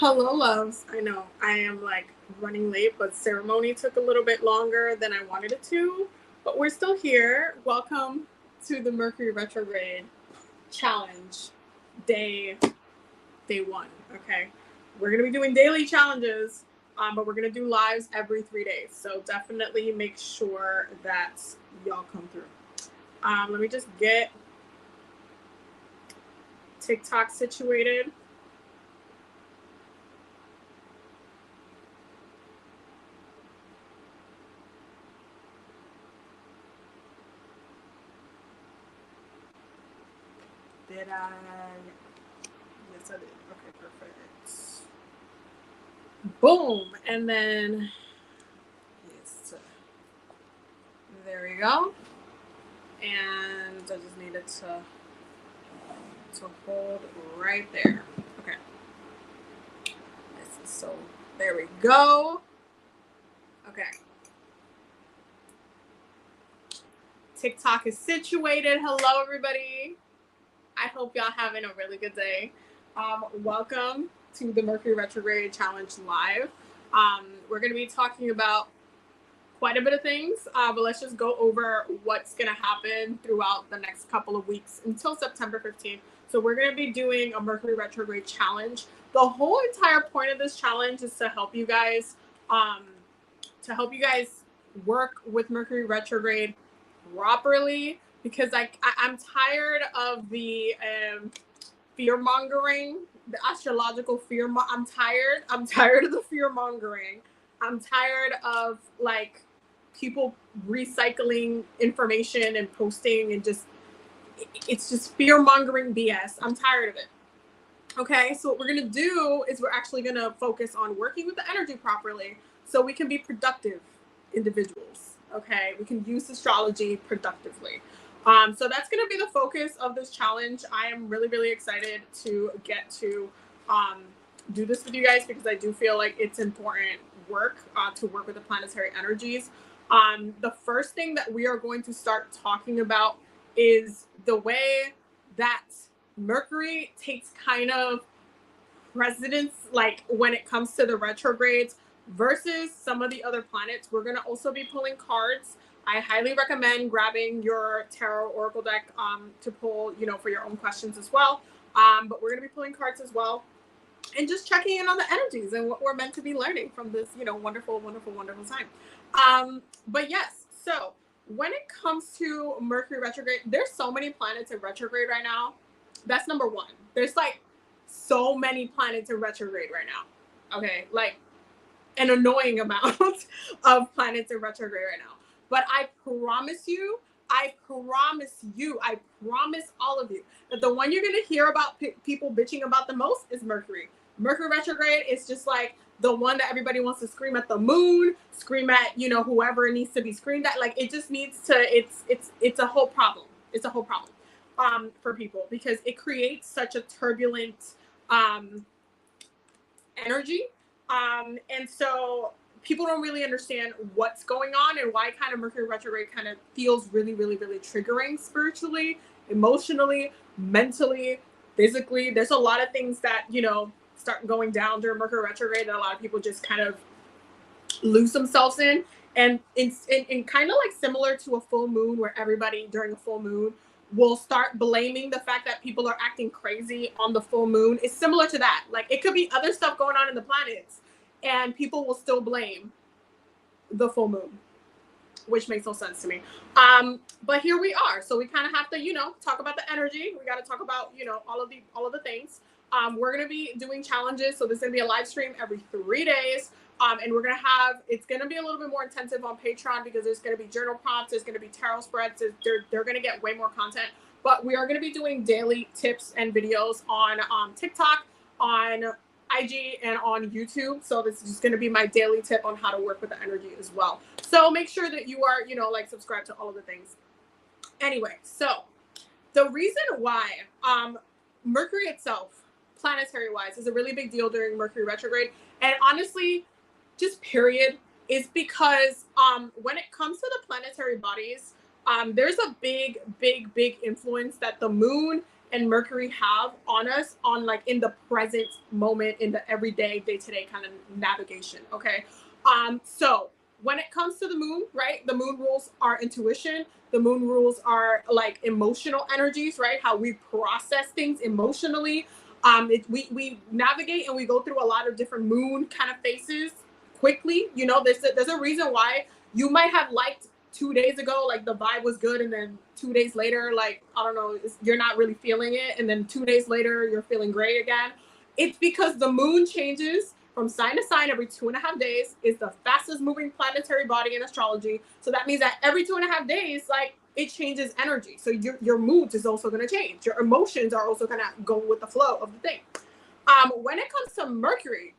Hello, loves. I know I am like running late, but ceremony took a little bit longer than I wanted it to. But we're still here. Welcome to the Mercury Retrograde Challenge, day one. Okay, we're gonna be doing daily challenges, but we're gonna do lives every 3 days. So definitely make sure that y'all come through. Let me just get TikTok situated. Did I? Yes, I did. Okay, perfect. Boom. And then, yes, there we go. And I just needed to hold right there. Okay. So there we go. Okay. TikTok is situated. Hello, everybody. I hope y'all having a really good day. Welcome to the Mercury Retrograde Challenge Live. We're going to be talking about quite a bit of things, but let's just go over what's going to happen throughout the next couple of weeks until September 15th. So we're going to be doing a Mercury Retrograde Challenge. The whole entire point of this challenge is to help you guys work with Mercury Retrograde properly, because I'm tired of the fear mongering, the astrological fear. I'm tired of the fear mongering. I'm tired of like people recycling information and posting and it's just fear mongering BS. I'm tired of it. Okay, so what we're gonna do is we're actually gonna focus on working with the energy properly so we can be productive individuals. Okay, we can use astrology productively. So that's gonna be the focus of this challenge. I am really, really excited to get to do this with you guys, because I do feel like it's important work to work with the planetary energies. The first thing that we are going to start talking about is the way that Mercury takes kind of precedence, like when it comes to the retrogrades versus some of the other planets. We're going to also be pulling cards. I highly recommend grabbing your tarot oracle deck to pull, for your own questions as well. But we're going to be pulling cards as well and just checking in on the energies and what we're meant to be learning from this, wonderful, wonderful, wonderful time. But yes, so when it comes to Mercury retrograde, there's so many planets in retrograde right now. That's number one. There's like so many planets in retrograde right now. Okay, like an annoying amount of planets in retrograde right now. But I promise all of you that the one you're going to hear about people bitching about the most is Mercury. Mercury retrograde is just like the one that everybody wants to scream at the moon, scream at, whoever it needs to be screamed at. Like, it just needs to, it's a whole problem. It's a whole problem for people, because it creates such a turbulent energy. And so people don't really understand what's going on and why kind of Mercury retrograde kind of feels really, really, really triggering spiritually, emotionally, mentally, physically. There's a lot of things that, start going down during Mercury retrograde that a lot of people just kind of lose themselves in. And it's kind of like similar to a full moon, where everybody during a full moon will start blaming the fact that people are acting crazy on the full moon. It's similar to that. Like, it could be other stuff going on in the planets and people will still blame the full moon, which makes no sense to me. But here we are. So we kind of have to, talk about the energy. We got to talk about, all of the things. We're going to be doing challenges. So there's going to be a live stream every 3 days. And we're going to it's going to be a little bit more intensive on Patreon, because there's going to be journal prompts. There's going to be tarot spreads. They're going to get way more content. But we are going to be doing daily tips and videos on TikTok, on IG, and on YouTube. So this is just going to be my daily tip on how to work with the energy as well. So make sure that you are, subscribed to all of the things. Anyway, so the reason why Mercury itself, planetary wise, is a really big deal during Mercury retrograde, and honestly, just period, is because when it comes to the planetary bodies, there's a big, big, big influence that the moon and Mercury have on us on like in the present moment, in the everyday, day-to-day kind of navigation. Okay. So when it comes to the moon, right? The moon rules our intuition. The moon rules are like emotional energies, right? How we process things emotionally. We navigate and we go through a lot of different moon kind of phases quickly. You know, there's a reason why you might have liked 2 days ago, like the vibe was good, and then 2 days later, like I don't know, you're not really feeling it, and then 2 days later you're feeling great again. It's because the moon changes from sign to sign every 2.5 days. Is the fastest moving planetary body in astrology. So that means that every 2.5 days, like it changes energy. So your moods is also going to change. Your emotions are also going to go with the flow of the thing. When it comes to Mercury,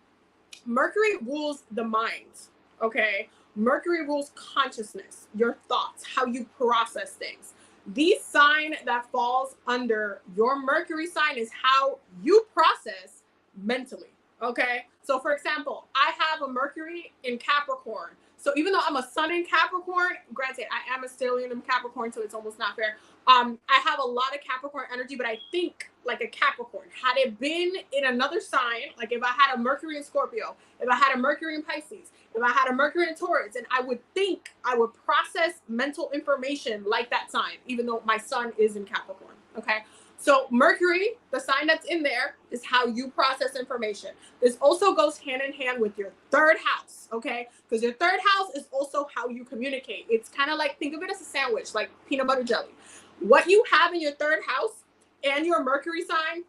Mercury rules the mind. Okay. Mercury rules consciousness, your thoughts, how you process things. The sign that falls under your Mercury sign is how you process mentally. Okay. So for example, I have a Mercury in Capricorn. So even though I'm a sun in Capricorn, granted, I am a stellium in Capricorn, so it's almost not fair. I have a lot of Capricorn energy, but I think like a Capricorn. Had it been in another sign, like if I had a Mercury in Scorpio, if I had a Mercury in Pisces, if I had a Mercury in Taurus, and I would think I would process mental information like that sign, even though my sun is in Capricorn. Okay. So Mercury, the sign that's in there, is how you process information. This also goes hand in hand with your third house, okay? Because your third house is also how you communicate. It's kind of like, think of it as a sandwich, like peanut butter jelly. What you have in your third house and your Mercury sign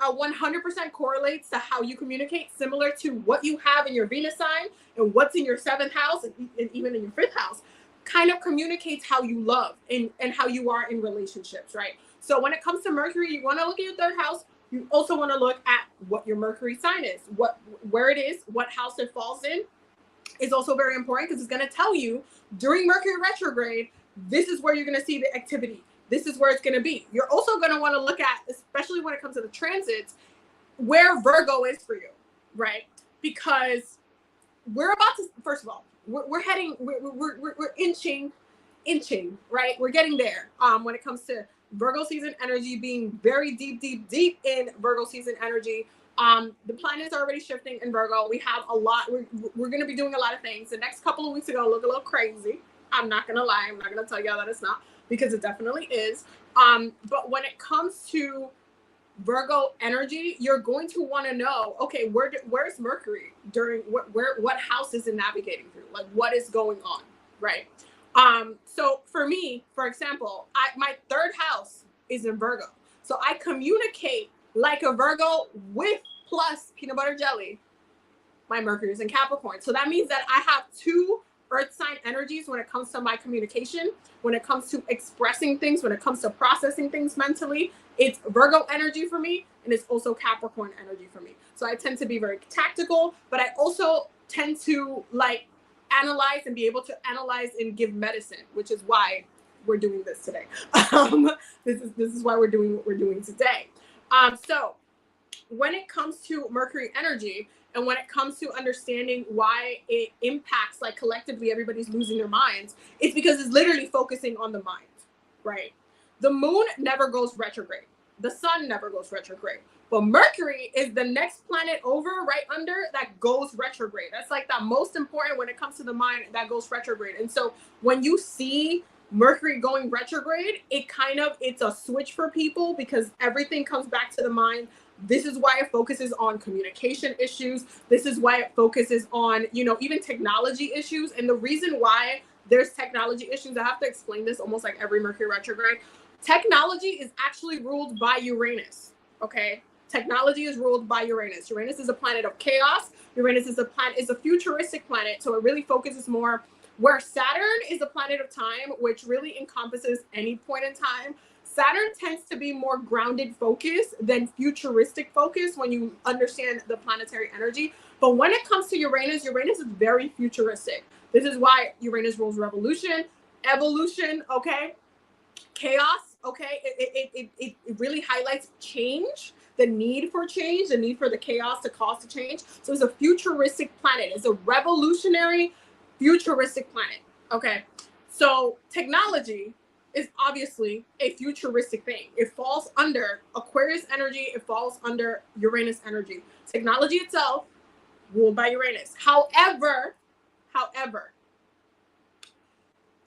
100% correlates to how you communicate, similar to what you have in your Venus sign and what's in your seventh house and even in your fifth house, kind of communicates how you love and how you are in relationships, right? So when it comes to Mercury, you want to look at your third house. You also want to look at what your Mercury sign is, where it is, what house it falls in is also very important, because it's going to tell you during Mercury retrograde, this is where you're going to see the activity. This is where it's going to be. You're also going to want to look at, especially when it comes to the transits, where Virgo is for you, right? Because we're about to, first of all, we're heading, we're inching, right? We're getting there. When it comes to Virgo season energy, being very deep in Virgo season energy. The planets are already shifting in Virgo. We have a lot. We're going to be doing a lot of things. The next couple of weeks are going to look a little crazy. I'm not going to lie. I'm not going to tell y'all that it's not, because it definitely is. But when it comes to Virgo energy, you're going to want to know, okay, where's Mercury during what house is it navigating through? Like, what is going on, right? So for me, for example, my third house is in Virgo. So I communicate like a Virgo with plus peanut butter jelly. My Mercury is in Capricorn. So that means that I have two earth sign energies when it comes to my communication, when it comes to expressing things, when it comes to processing things mentally. It's Virgo energy for me, and it's also Capricorn energy for me. So I tend to be very tactical, but I also tend to like analyze and be able to analyze and give medicine, which is why we're doing this today. This is why we're doing what we're doing today. So when it comes to Mercury energy, and when it comes to understanding why it impacts, like collectively everybody's losing their minds, it's because it's literally focusing on the mind, right? The moon never goes retrograde. The sun never goes retrograde. But Mercury is the next planet over, right under, that goes retrograde. That's like the most important when it comes to the mind, that goes retrograde. And so when you see Mercury going retrograde, it's a switch for people, because everything comes back to the mind. This is why it focuses on communication issues. This is why it focuses on, even technology issues. And the reason why there's technology issues, I have to explain this almost like every Mercury retrograde. Technology is actually ruled by Uranus, okay? Technology is ruled by Uranus. Uranus is a planet of chaos. Uranus is a futuristic planet, so it really focuses more, where Saturn is a planet of time, which really encompasses any point in time. Saturn tends to be more grounded focus than futuristic focus when you understand the planetary energy. But when it comes to Uranus, Uranus is very futuristic. This is why Uranus rules revolution, evolution, okay? Chaos, okay? It really highlights change, the need for change, the need for the chaos to cause the change. So it's a futuristic planet. It's a revolutionary, futuristic planet, okay? So technology is obviously a futuristic thing. It falls under Aquarius energy. It falls under Uranus energy. Technology itself ruled by Uranus. However,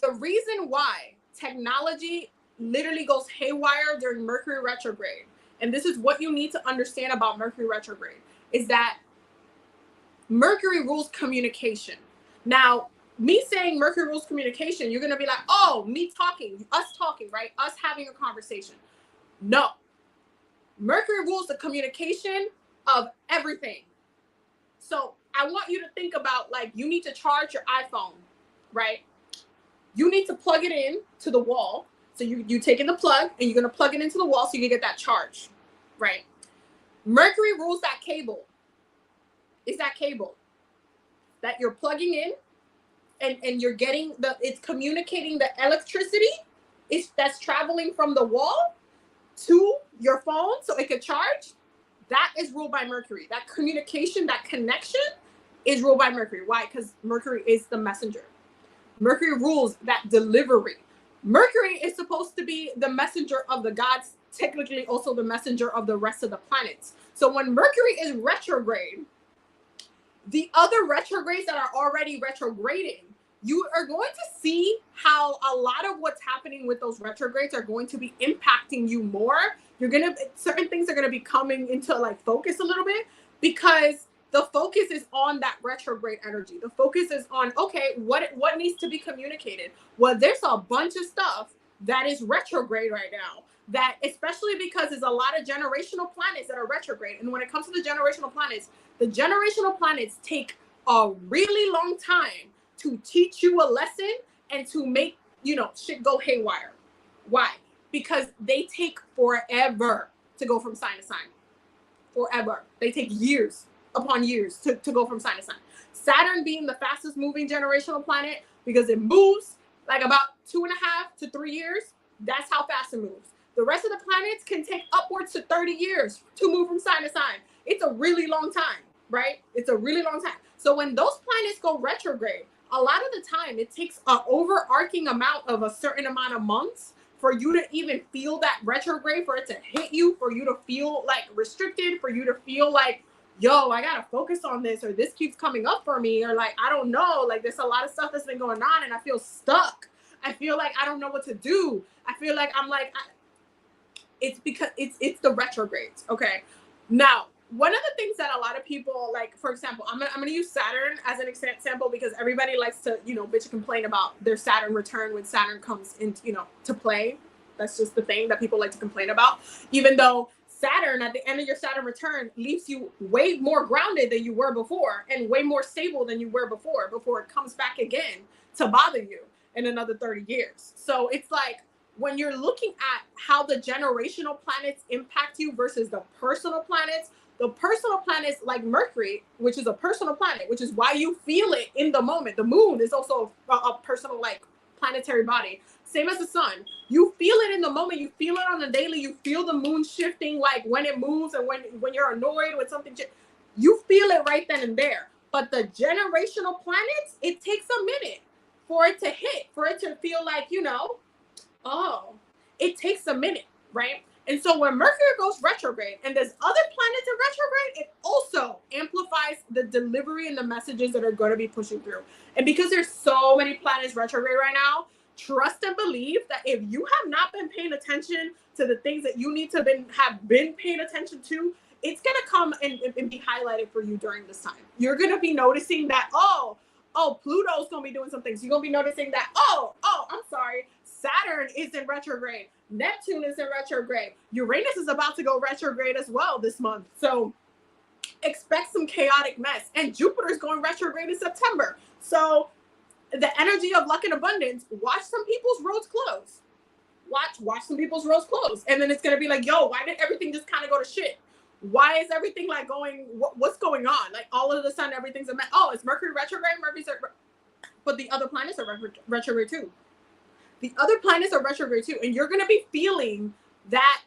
the reason why technology literally goes haywire during Mercury retrograde, and this is what you need to understand about Mercury retrograde, is that Mercury rules communication. Now, me saying Mercury rules communication, you're going to be like, oh, me talking, us talking, right? Us having a conversation. No. Mercury rules the communication of everything. So I want you to think about, like, you need to charge your iPhone, right? You need to plug it in to the wall. So you take in the plug and you're going to plug it into the wall so you can get that charge, right? Mercury rules that cable. Is that cable that you're plugging in and you're getting it's communicating the electricity that's traveling from the wall to your phone so it could charge. That is ruled by Mercury. That communication, that connection is ruled by Mercury. Why? Because Mercury is the messenger. Mercury rules that delivery. Mercury is supposed to be the messenger of the gods, technically also the messenger of the rest of the planets. So when Mercury is retrograde, the other retrogrades that are already retrograding, you are going to see how a lot of what's happening with those retrogrades are going to be impacting you more. Certain things are going to be coming into like focus a little bit because the focus is on that retrograde energy. The focus is on, okay, what needs to be communicated? Well, there's a bunch of stuff that is retrograde right now, that especially because there's a lot of generational planets that are retrograde. And when it comes to the generational planets take a really long time to teach you a lesson and to make, shit go haywire. Why? Because they take forever to go from sign to sign. Forever. They take years upon years to go from sign to sign. Saturn being the fastest moving generational planet because it moves like about 2.5 to 3 years. That's how fast it moves. The rest of the planets can take upwards to 30 years to move from sign to sign. It's a really long time, right? It's a really long time. So when those planets go retrograde, a lot of the time it takes an overarching amount of a certain amount of months for you to even feel that retrograde, for it to hit you, for you to feel like restricted, for you to feel like, yo, I gotta focus on this, or this keeps coming up for me, or like, I don't know, like there's a lot of stuff that's been going on and I feel stuck. I feel like I don't know what to do. I feel like it's because it's the retrogrades. Okay. Now, one of the things that a lot of people, like, for example, I'm gonna use Saturn as an example because everybody likes to, bitch and complain about their Saturn return when Saturn comes in, to play. That's just the thing that people like to complain about. Even though Saturn, at the end of your Saturn return, leaves you way more grounded than you were before and way more stable than you were before it comes back again to bother you in another 30 years. So it's like, when you're looking at how the generational planets impact you versus the personal planets like Mercury, which is a personal planet, which is why you feel it in the moment. The moon is also a personal, like, planetary body. Same as the sun. You feel it in the moment. You feel it on the daily. You feel the moon shifting, like when it moves, and when you're annoyed with something. You feel it right then and there. But the generational planets, it takes a minute for it to hit, for it to feel like, it takes a minute, right? And so when Mercury goes retrograde and there's other planets in retrograde, it also amplifies the delivery and the messages that are going to be pushing through. And because there's so many planets retrograde right now, trust and believe that if you have not been paying attention to the things that you need to have been paying attention to, it's going to come and be highlighted for you during this time. You're going to be noticing that, Pluto's going to be doing some things. You're going to be noticing that, I'm sorry, Saturn is in retrograde. Neptune is in retrograde. Uranus is about to go retrograde as well this month. So expect some chaotic mess. And Jupiter's going retrograde in September. So the energy of luck and abundance, watch some people's roads close. Watch some people's roads close. And then it's going to be like, yo, why did everything just kind of go to shit? Why is everything like going, what's going on? Like all of a sudden everything's it's Mercury retrograde, but the other planets are retrograde too. The other planets are retrograde too. And you're going to be feeling that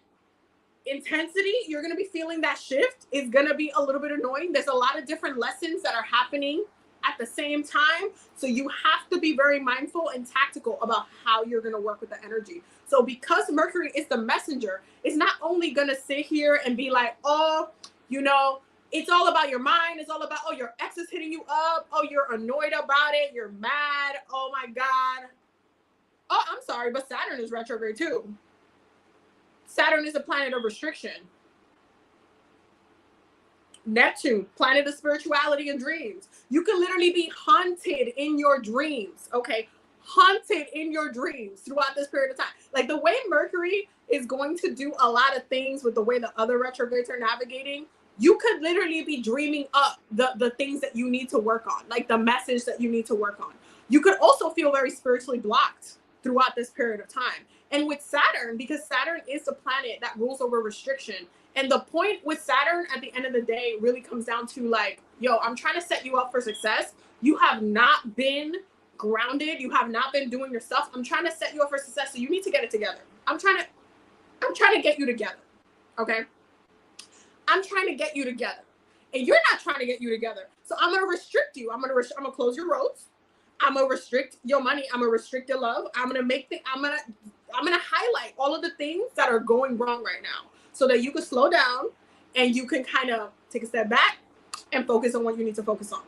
intensity. You're going to be feeling that shift. Is going to be a little bit annoying. There's a lot of different lessons that are happening at the same time. So you have to be very mindful and tactical about how you're going to work with the energy. So because Mercury is the messenger, it's not only going to sit here and be like, oh, you know, it's all about your mind. It's all about, oh, your ex is hitting you up. Oh, you're annoyed about it. You're mad. Oh my God. Oh, I'm sorry, but Saturn is retrograde too. Saturn is a planet of restriction. Neptune, planet of spirituality and dreams. You can literally be haunted in your dreams, okay? Haunted in your dreams throughout this period of time. Like the way Mercury is going to do a lot of things with the way the other retrogrades are navigating, you could literally be dreaming up the things that you need to work on, like the message that you need to work on. You could also feel very spiritually blocked throughout this period of time. And with Saturn, because Saturn is the planet that rules over restriction, and the point with Saturn at the end of the day really comes down to like, yo, I'm trying to set you up for success. You have not been grounded. You have not been doing your stuff. I'm trying to set you up for success. So you need to get it together. I'm trying to get you together. Okay. I'm trying to get you together and you're not trying to get you together. So I'm going to restrict you. I'm going to close your roads. I'm going to restrict your money. I'm going to restrict your love. I'm going to highlight all of the things that are going wrong right now, so that you can slow down and you can kind of take a step back and focus on what you need to focus on.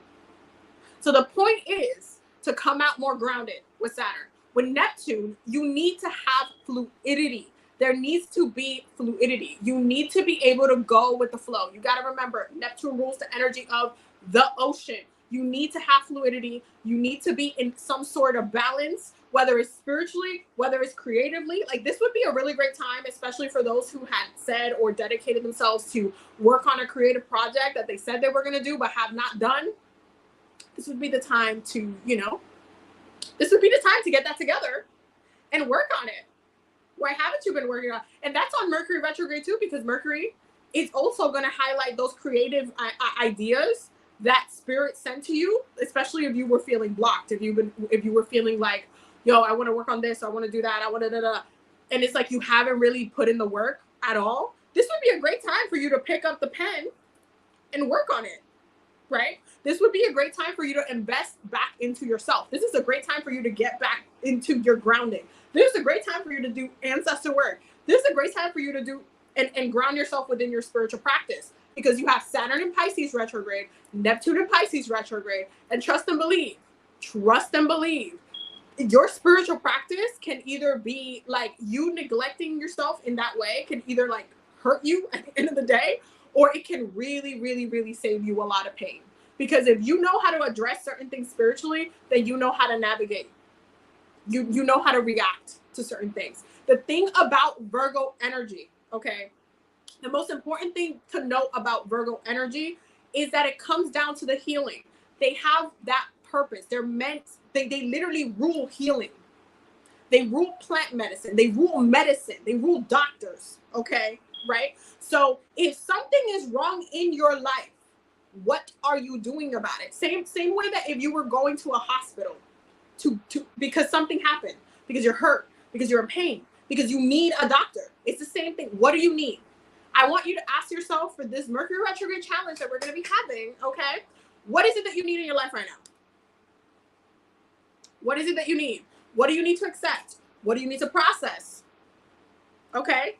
So the point is to come out more grounded with Saturn. With Neptune, you need to have fluidity. There needs to be fluidity. You need to be able to go with the flow. You got to remember, Neptune rules the energy of the ocean. You need to have fluidity. You need to be in some sort of balance, whether it's spiritually, whether it's creatively. Like this would be a really great time, especially for those who had said or dedicated themselves to work on a creative project that they said they were going to do, but have not done. This would be the time to, this would be the time to get that together and work on it. Why haven't you been working on it? And that's on Mercury retrograde too, because Mercury is also going to highlight those creative ideas that spirit sent to you, especially if you were feeling blocked, if you were feeling like, yo, I want to work on this, I want to do that, I want to and it's like you haven't really put in the work at all. This would be a great time for you to pick up the pen and work on it, right? This would be a great time for you to invest back into yourself. This is a great time for you to get back into your grounding. This is a great time for you to do ancestor work. This is a great time for you to do and ground yourself within your spiritual practice, because you have Saturn in Pisces retrograde, Neptune in Pisces retrograde, and trust and believe. Trust and believe. Your spiritual practice can either be like you neglecting yourself in that way, can either like hurt you at the end of the day, or it can really, really, really save you a lot of pain. Because if you know how to address certain things spiritually, then you know how to navigate. You know how to react to certain things. The thing about Virgo energy, okay, the most important thing to know about Virgo energy is that it comes down to the healing. They have that purpose. They're meant, they literally rule healing. They rule plant medicine. They rule medicine. They rule doctors, okay, right? So if something is wrong in your life, what are you doing about it? Same way that if you were going to a hospital to because something happened, because you're hurt, because you're in pain, because you need a doctor. It's the same thing. What do you need? I want you to ask yourself for this Mercury retrograde challenge that we're going to be having, okay? What is it that you need in your life right now? What is it that you need? What do you need to accept? What do you need to process? Okay?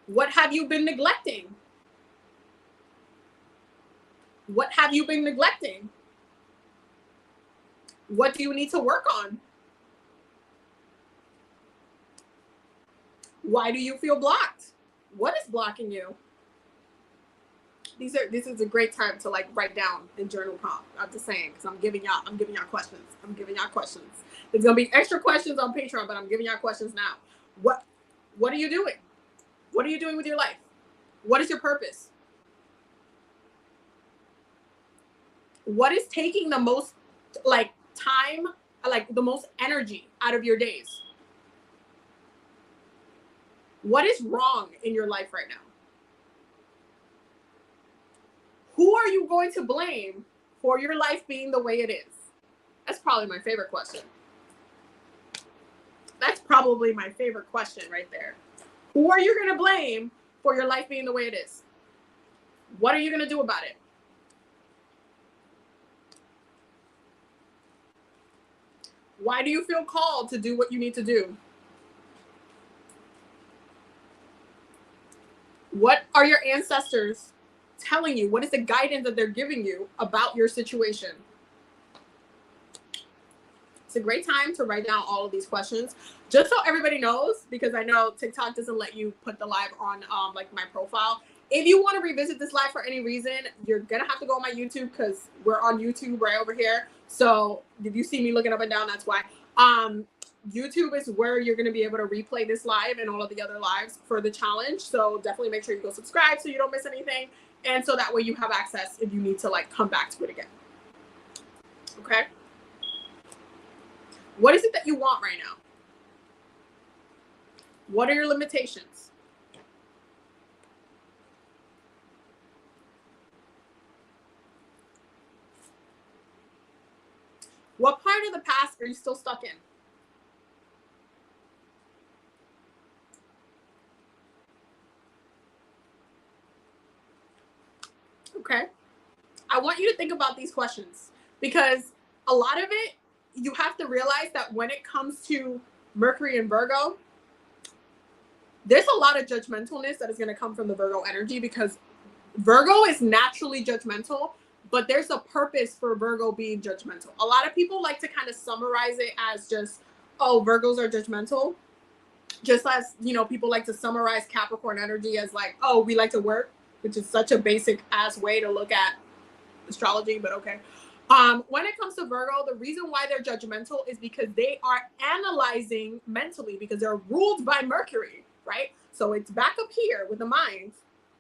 What have you been neglecting? What have you been neglecting? What do you need to work on? Why do you feel blocked? What is blocking you? This is a great time to like write down and journal prompt. I'm just saying, because I'm giving y'all questions. I'm giving y'all questions. There's gonna be extra questions on Patreon, but I'm giving y'all questions now. What are you doing? What are you doing with your life? What is your purpose? What is taking the most like time, like the most energy out of your days? What is wrong in your life right now? Who are you going to blame for your life being the way it is? That's probably my favorite question. That's probably my favorite question right there. Who are you going to blame for your life being the way it is? What are you going to do about it? Why do you feel called to do what you need to do? What are your ancestors telling you? What is the guidance that they're giving you about your situation? It's a great time to write down all of these questions, just so everybody knows, because I know TikTok doesn't let you put the live on like my profile. If you want to revisit this live for any reason, you're gonna have to go on my YouTube, because we're on YouTube right over here. So if you see me looking up and down, that's why. YouTube is where you're going to be able to replay this live and all of the other lives for the challenge. So definitely make sure you go subscribe so you don't miss anything. And so that way you have access if you need to like come back to it again. Okay. What is it that you want right now? What are your limitations? What part of the past are you still stuck in? Okay. I want you to think about these questions, because a lot of it, you have to realize that when it comes to Mercury and Virgo, there's a lot of judgmentalness that is going to come from the Virgo energy, because Virgo is naturally judgmental, but there's a purpose for Virgo being judgmental. A lot of people like to kind of summarize it as just, oh, Virgos are judgmental. Just as, you know, people like to summarize Capricorn energy as like, oh, we like to work, which is such a basic ass way to look at astrology, but okay. When it comes to Virgo, the reason why they're judgmental is because they are analyzing mentally, because they're ruled by Mercury, right? So it's back up here with the mind,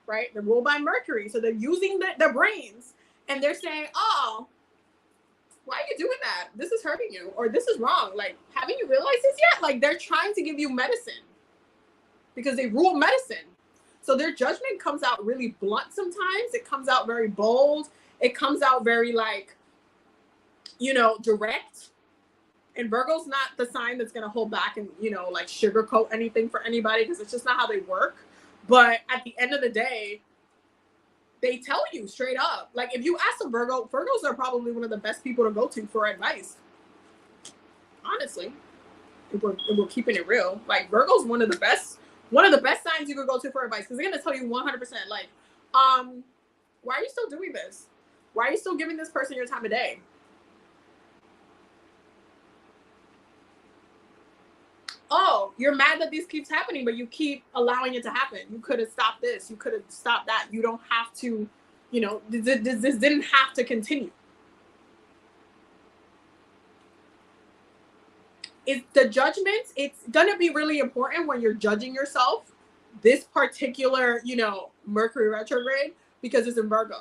right? They're ruled by Mercury. So they're using their brains, and they're saying, oh, why are you doing that? This is hurting you, or this is wrong. Like, haven't you realized this yet? Like, they're trying to give you medicine because they rule medicine. So their judgment comes out really blunt sometimes. It comes out very bold. It comes out very like, you know, direct. And Virgo's not the sign that's going to hold back and, you know, like sugarcoat anything for anybody, because it's just not how they work. But at the end of the day, they tell you straight up. Like, if you ask a Virgo, Virgos are probably one of the best people to go to for advice. Honestly, if we're keeping it real, like Virgo's one of the best signs you could go to for advice, because they're going to tell you 100%, like, why are you still doing this? Why are you still giving this person your time of day? Oh, you're mad that this keeps happening, but you keep allowing it to happen. You could have stopped this. You could have stopped that. You don't have to, you know, this didn't have to continue. It's the judgments. It's going to be really important when you're judging yourself, this particular, you know, Mercury retrograde, because it's in Virgo.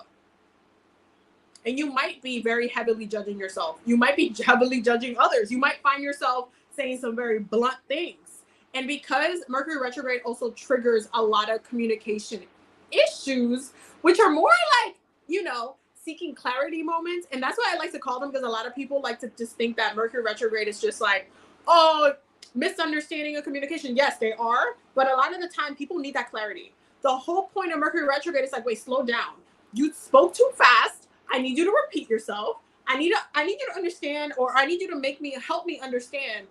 And you might be very heavily judging yourself. You might be heavily judging others. You might find yourself saying some very blunt things. And because Mercury retrograde also triggers a lot of communication issues, which are more like, you know, seeking clarity moments. And that's why I like to call them, because a lot of people like to just think that Mercury retrograde is just like, oh, misunderstanding of communication. Yes, they are. But a lot of the time people need that clarity. The whole point of Mercury retrograde is like, wait, slow down. You spoke too fast. I need you to repeat yourself. I need you to understand, or I need you to help me understand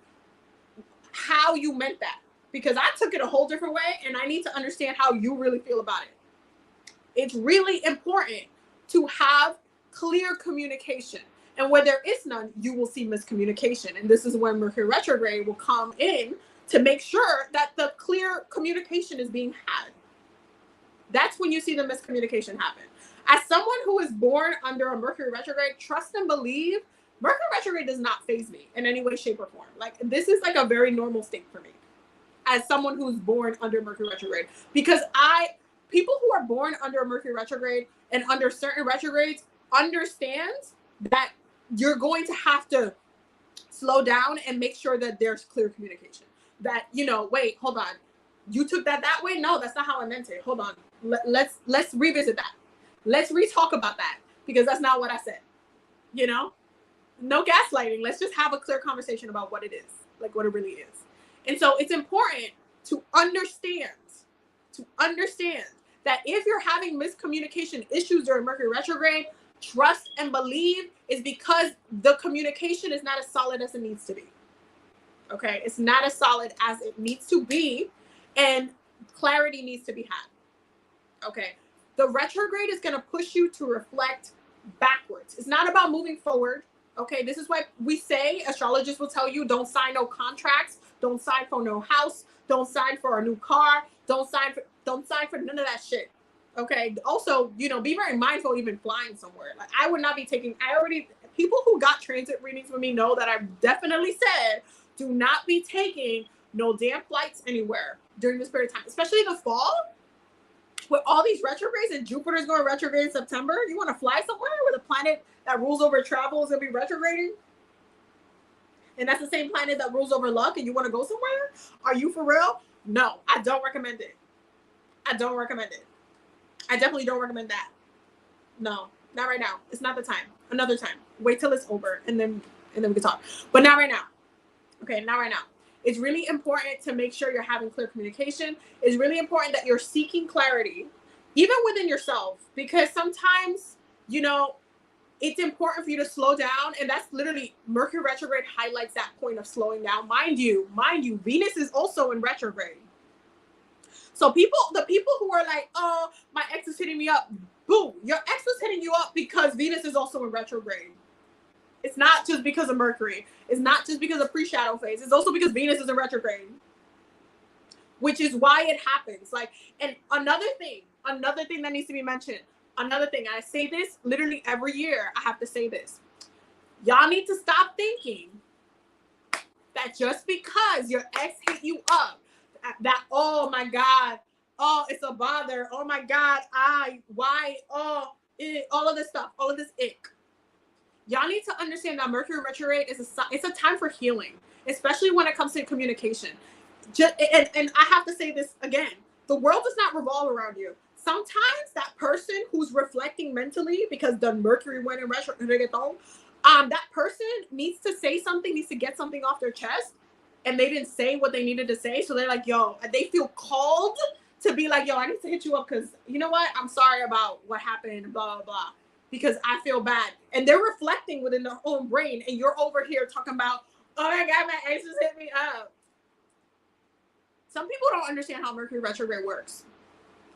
how you meant that, because I took it a whole different way, and I need to understand how you really feel about it. It's really important to have clear communication. And where there is none, you will see miscommunication. And this is when Mercury retrograde will come in to make sure that the clear communication is being had. That's when you see the miscommunication happen. As someone who is born under a Mercury retrograde, trust and believe, Mercury retrograde does not faze me in any way, shape, or form. Like, this is like a very normal state for me as someone who's born under Mercury retrograde. Because people who are born under a Mercury retrograde and under certain retrogrades understand that you're going to have to slow down and make sure that there's clear communication. That, you know, wait, hold on. You took that way? No, that's not how I meant it. Hold on. Let's revisit that. Let's re-talk about that, because that's not what I said. You know? No gaslighting. Let's just have a clear conversation about what it is, like what it really is. And so it's important to understand that if you're having miscommunication issues during Mercury retrograde, trust and believe is because the communication is not as solid as it needs to be. Okay, it's not as solid as it needs to be, and clarity needs to be had. Okay, the retrograde is going to push you to reflect backwards. It's not about moving forward. Okay, this is why we say, astrologists will tell you, don't sign no contracts, don't sign for no house, don't sign for a new car, don't sign for none of that shit. Okay, also, you know, be very mindful even flying somewhere. Like, I would not be taking, people who got transit readings with me know that I've definitely said, do not be taking no damn flights anywhere during this period of time, especially the fall. With all these retrogrades, and Jupiter's going retrograde in September, you want to fly somewhere where the planet that rules over travel is going to be retrograding? And that's the same planet that rules over luck, and you want to go somewhere? Are you for real? No, I don't recommend it. I don't recommend it. I definitely don't recommend that. No, not right now. It's not the time. Another time. Wait till it's over, and then we can talk. But not right now. Okay, not right now. It's really important to make sure you're having clear communication. It's really important that you're seeking clarity, even within yourself, because sometimes, you know, it's important for you to slow down. And that's literally, Mercury retrograde highlights that point of slowing down. Mind you, Venus is also in retrograde. So the people who are like, oh, my ex is hitting me up. Boom, your ex was hitting you up because Venus is also in retrograde. It's not just because of Mercury. It's not just because of pre-shadow phase. It's also because Venus is in retrograde, which is why it happens. Like, and another thing that needs to be mentioned. Another thing, I say this literally every year. I have to say this. Y'all need to stop thinking that just because your ex hit you up, that, oh my God, oh, it's a bother. Oh my God, all of this stuff, all of this ick. Y'all need to understand that Mercury retrograde it's a time for healing, especially when it comes to communication. And I have to say this again, the world does not revolve around you. Sometimes that person who's reflecting mentally because the Mercury went in retrograde, that person needs to say something, needs to get something off their chest, and they didn't say what they needed to say. So they're like, yo, they feel called to be like, yo, I need to hit you up because, you know what? I'm sorry about what happened, blah, blah, blah. Because I feel bad. And they're reflecting within their own brain. And you're over here talking about, oh my God, my ex just hit me up. Some people don't understand how Mercury retrograde works.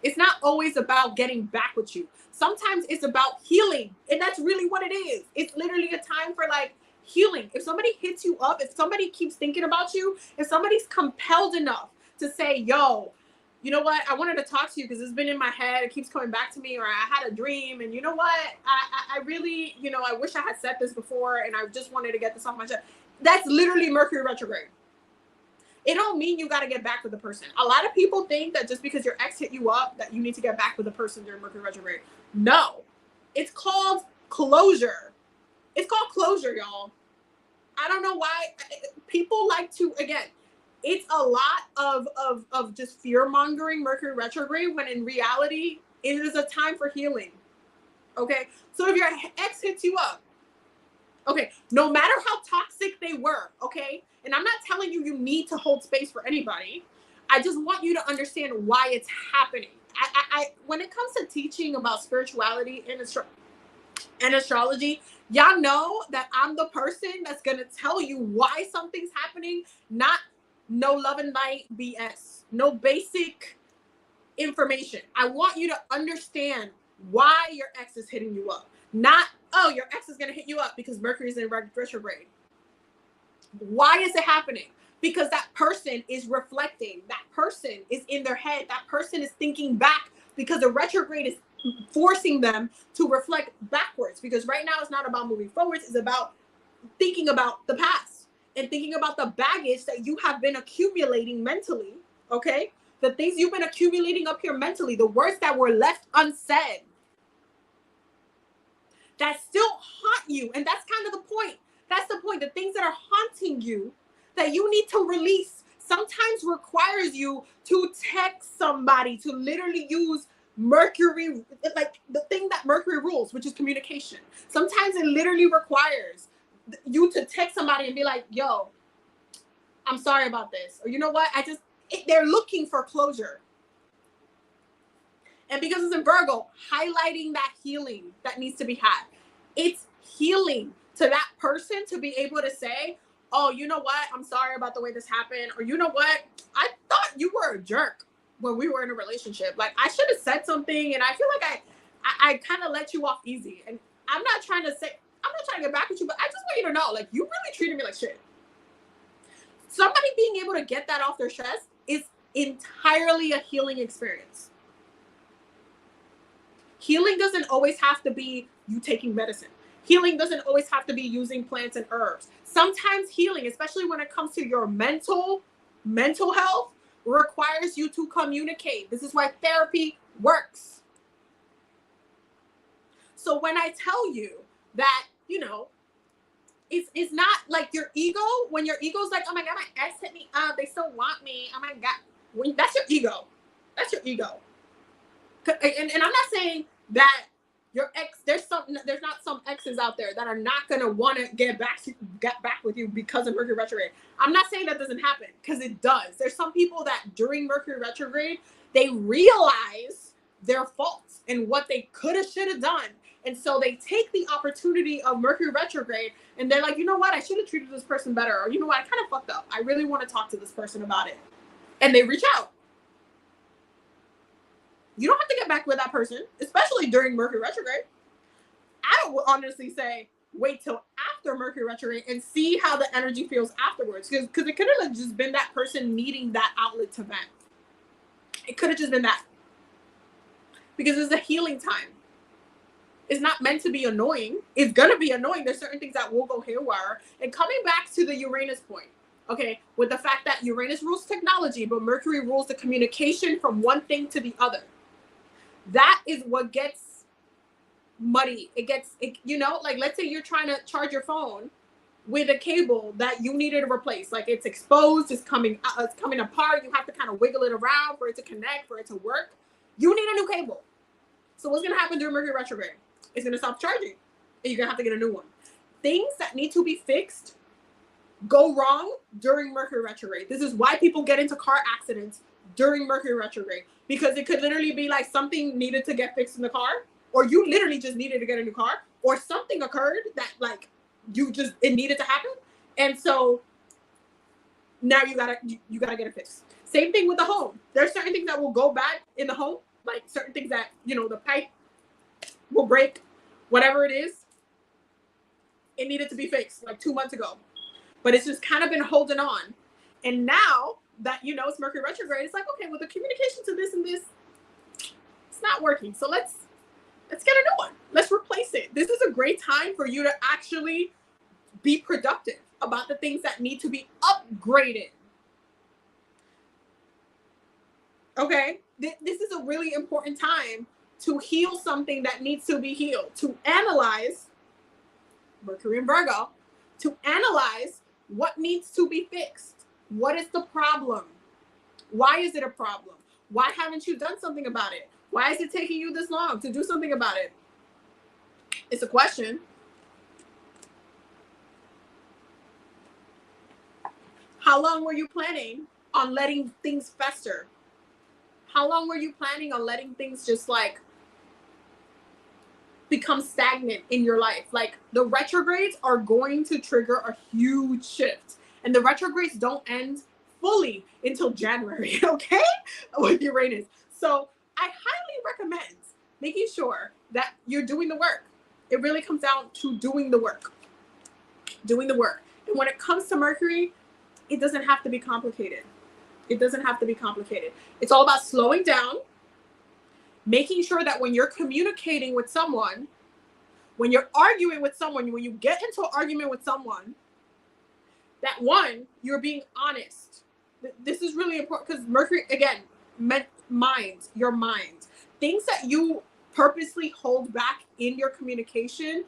It's not always about getting back with you. Sometimes it's about healing. And that's really what it is. It's literally a time for like healing. If somebody hits you up, if somebody keeps thinking about you, if somebody's compelled enough to say, yo, you know what? I wanted to talk to you because it's been in my head. It keeps coming back to me, or I had a dream. And you know what? I really, you know, I wish I had said this before and I just wanted to get this off my chest. That's literally Mercury retrograde. It don't mean you got to get back with the person. A lot of people think that just because your ex hit you up that you need to get back with the person during Mercury retrograde. No. It's called closure. It's called closure, y'all. I don't know why people like to, again, it's a lot of just fear-mongering Mercury retrograde when in reality, it is a time for healing. Okay? So if your ex hits you up, okay, no matter how toxic they were, okay? And I'm not telling you you need to hold space for anybody. I just want you to understand why it's happening. I when it comes to teaching about spirituality and astrology, y'all know that I'm the person that's going to tell you why something's happening, not no love and light BS, no basic information. I want you to understand why your ex is hitting you up. Not, oh, your ex is going to hit you up because Mercury's in retrograde. Why is it happening? Because that person is reflecting. That person is in their head. That person is thinking back because the retrograde is forcing them to reflect backwards. Because right now it's not about moving forwards. It's about thinking about the past and thinking about the baggage that you have been accumulating mentally. Okay? The things you've been accumulating up here mentally, the words that were left unsaid, that still haunt you. And that's kind of the point. That's the point. The things that are haunting you that you need to release sometimes requires you to text somebody, to literally use Mercury, like the thing that Mercury rules, which is communication. Sometimes it literally requires you to text somebody and be like, yo, I'm sorry about this. Or you know what? They're looking for closure. And because it's in Virgo, highlighting that healing that needs to be had. It's healing to that person to be able to say, oh, you know what? I'm sorry about the way this happened. Or you know what? I thought you were a jerk when we were in a relationship. Like I should have said something, and I feel like I kind of let you off easy. And I'm not trying to get back at you, but I just want you to know, like, you really treated me like shit. Somebody being able to get that off their chest is entirely a healing experience. Healing doesn't always have to be you taking medicine. Healing doesn't always have to be using plants and herbs. Sometimes healing, especially when it comes to your mental health, requires you to communicate. This is why therapy works. So when I tell you that, you know, it's not like your ego, when your ego's like, oh my God, my ex hit me up, they still want me, oh my God. That's your ego. That's your ego. And I'm not saying that your ex, there's not some exes out there that are not gonna want to get back with you because of Mercury retrograde. I'm not saying that doesn't happen, because it does. There's some people that during Mercury retrograde, they realize their faults and what they could have, should have done. And so they take the opportunity of Mercury retrograde and they're like, you know what? I should have treated this person better. Or you know what? I kind of fucked up. I really want to talk to this person about it. And they reach out. You don't have to get back with that person, especially during Mercury retrograde. I would honestly say wait till after Mercury retrograde and see how the energy feels afterwards. Because it could have just been that person needing that outlet to vent. It could have just been that. Because it's a healing time. It's not meant to be annoying. It's going to be annoying. There's certain things that will go haywire. And coming back to the Uranus point, okay, with the fact that Uranus rules technology, but Mercury rules the communication from one thing to the other. That is what gets muddy. You know, like let's say you're trying to charge your phone with a cable that you needed to replace. Like it's exposed, it's coming apart. You have to kind of wiggle it around for it to connect, for it to work. You need a new cable. So what's going to happen during Mercury retrograde? It's going to stop charging and you're going to have to get a new one. Things that need to be fixed go wrong during Mercury retrograde. This is why people get into car accidents during Mercury retrograde, because it could literally be like something needed to get fixed in the car, or you literally just needed to get a new car, or something occurred that like it needed to happen. And so now you gotta get it fixed. Same thing with the home. There's certain things that will go bad in the home, like certain things that, you know, the pipe will break, whatever it is. It needed to be fixed like 2 months ago, but it's just kind of been holding on. And now that, you know, it's Mercury retrograde, it's like, okay, well, the communication to this and this, it's not working. So let's get a new one. Let's replace it. This is a great time for you to actually be productive about the things that need to be upgraded. Okay, this is a really important time to heal something that needs to be healed, to analyze, Mercury and Virgo, to analyze what needs to be fixed. What is the problem? Why is it a problem? Why haven't you done something about it? Why is it taking you this long to do something about it? It's a question. How long were you planning on letting things fester? How long were you planning on letting things just like become stagnant in your life? Like the retrogrades are going to trigger a huge shift, and the retrogrades don't end fully until January, okay? With Uranus. So I highly recommend making sure that you're doing the work. It really comes down to doing the work. Doing the work. And when it comes to Mercury, it doesn't have to be complicated. It doesn't have to be complicated. It's all about slowing down, making sure that when you're communicating with someone, when you're arguing with someone, when you get into an argument with someone, that one, you're being honest. This is really important because Mercury, again, your mind. Things that you purposely hold back in your communication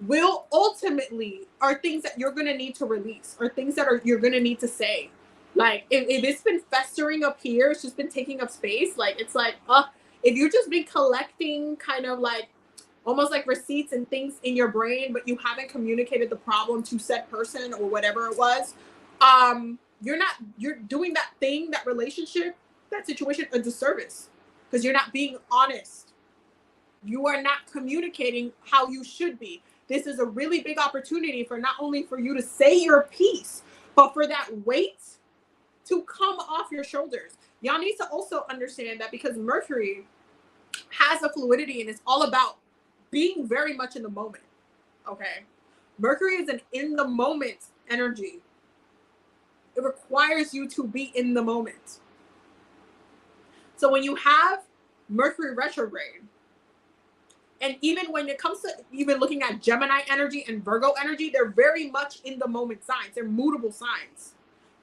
will ultimately are things that you're going to need to release, or things that you're going to need to say. Like if it's been festering up here, it's just been taking up space. Like it's like, if you've just been collecting kind of like almost like receipts and things in your brain, but you haven't communicated the problem to said person or whatever it was, you're doing that thing, that relationship, that situation a disservice, because you're not being honest. You are not communicating how you should be. This is a really big opportunity for not only for you to say your piece, but for that weight to come off your shoulders. Y'all need to also understand that because Mercury has a fluidity and it's all about being very much in the moment. Okay. Mercury is an in the moment energy. It requires you to be in the moment. So when you have Mercury retrograde, and even when it comes to even looking at Gemini energy and Virgo energy, they're very much in the moment signs. They're mutable signs.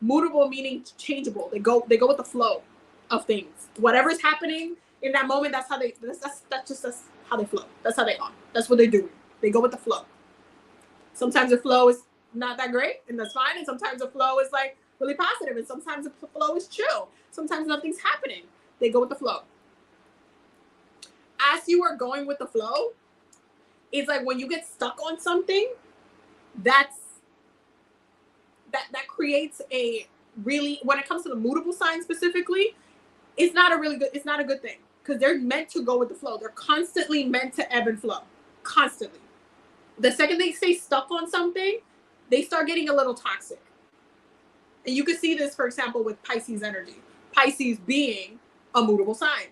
Mutable meaning changeable. They go with the flow of things. Whatever's happening in that moment, that's how they that's how they flow. That's how they are. That's what they're doing. They go with the flow. Sometimes the flow is not that great, and that's fine. And sometimes the flow is like really positive, and sometimes the flow is chill. Sometimes nothing's happening. They go with the flow. As you are going with the flow, it's like when you get stuck on something, that creates a really, when it comes to the mutable sign specifically, it's not a good thing, because they're meant to go with the flow. They're constantly meant to ebb and flow, constantly. The second they stay stuck on something, they start getting a little toxic. And you can see this, for example, with Pisces energy. Pisces being a mutable sign.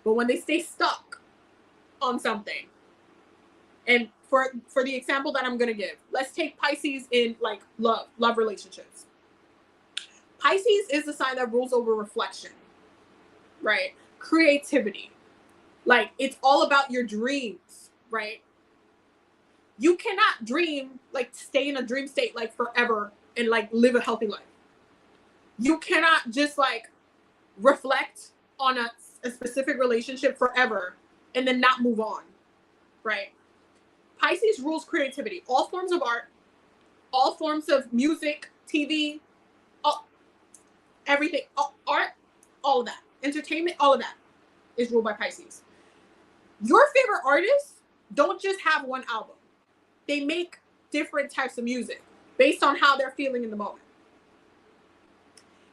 But when they stay stuck on something, and for the example that I'm going to give, let's take Pisces in like love relationships. Pisces is the sign that rules over reflection, right? Creativity. Like, it's all about your dreams, right? You cannot dream, like stay in a dream state like forever and like live a healthy life. You cannot just like reflect on a specific relationship forever and then not move on, right? Pisces rules creativity. All forms of art, all forms of music, TV, everything, art, all of that. Entertainment, all of that is ruled by Pisces. Your favorite artists don't just have one album. They make different types of music based on how they're feeling in the moment.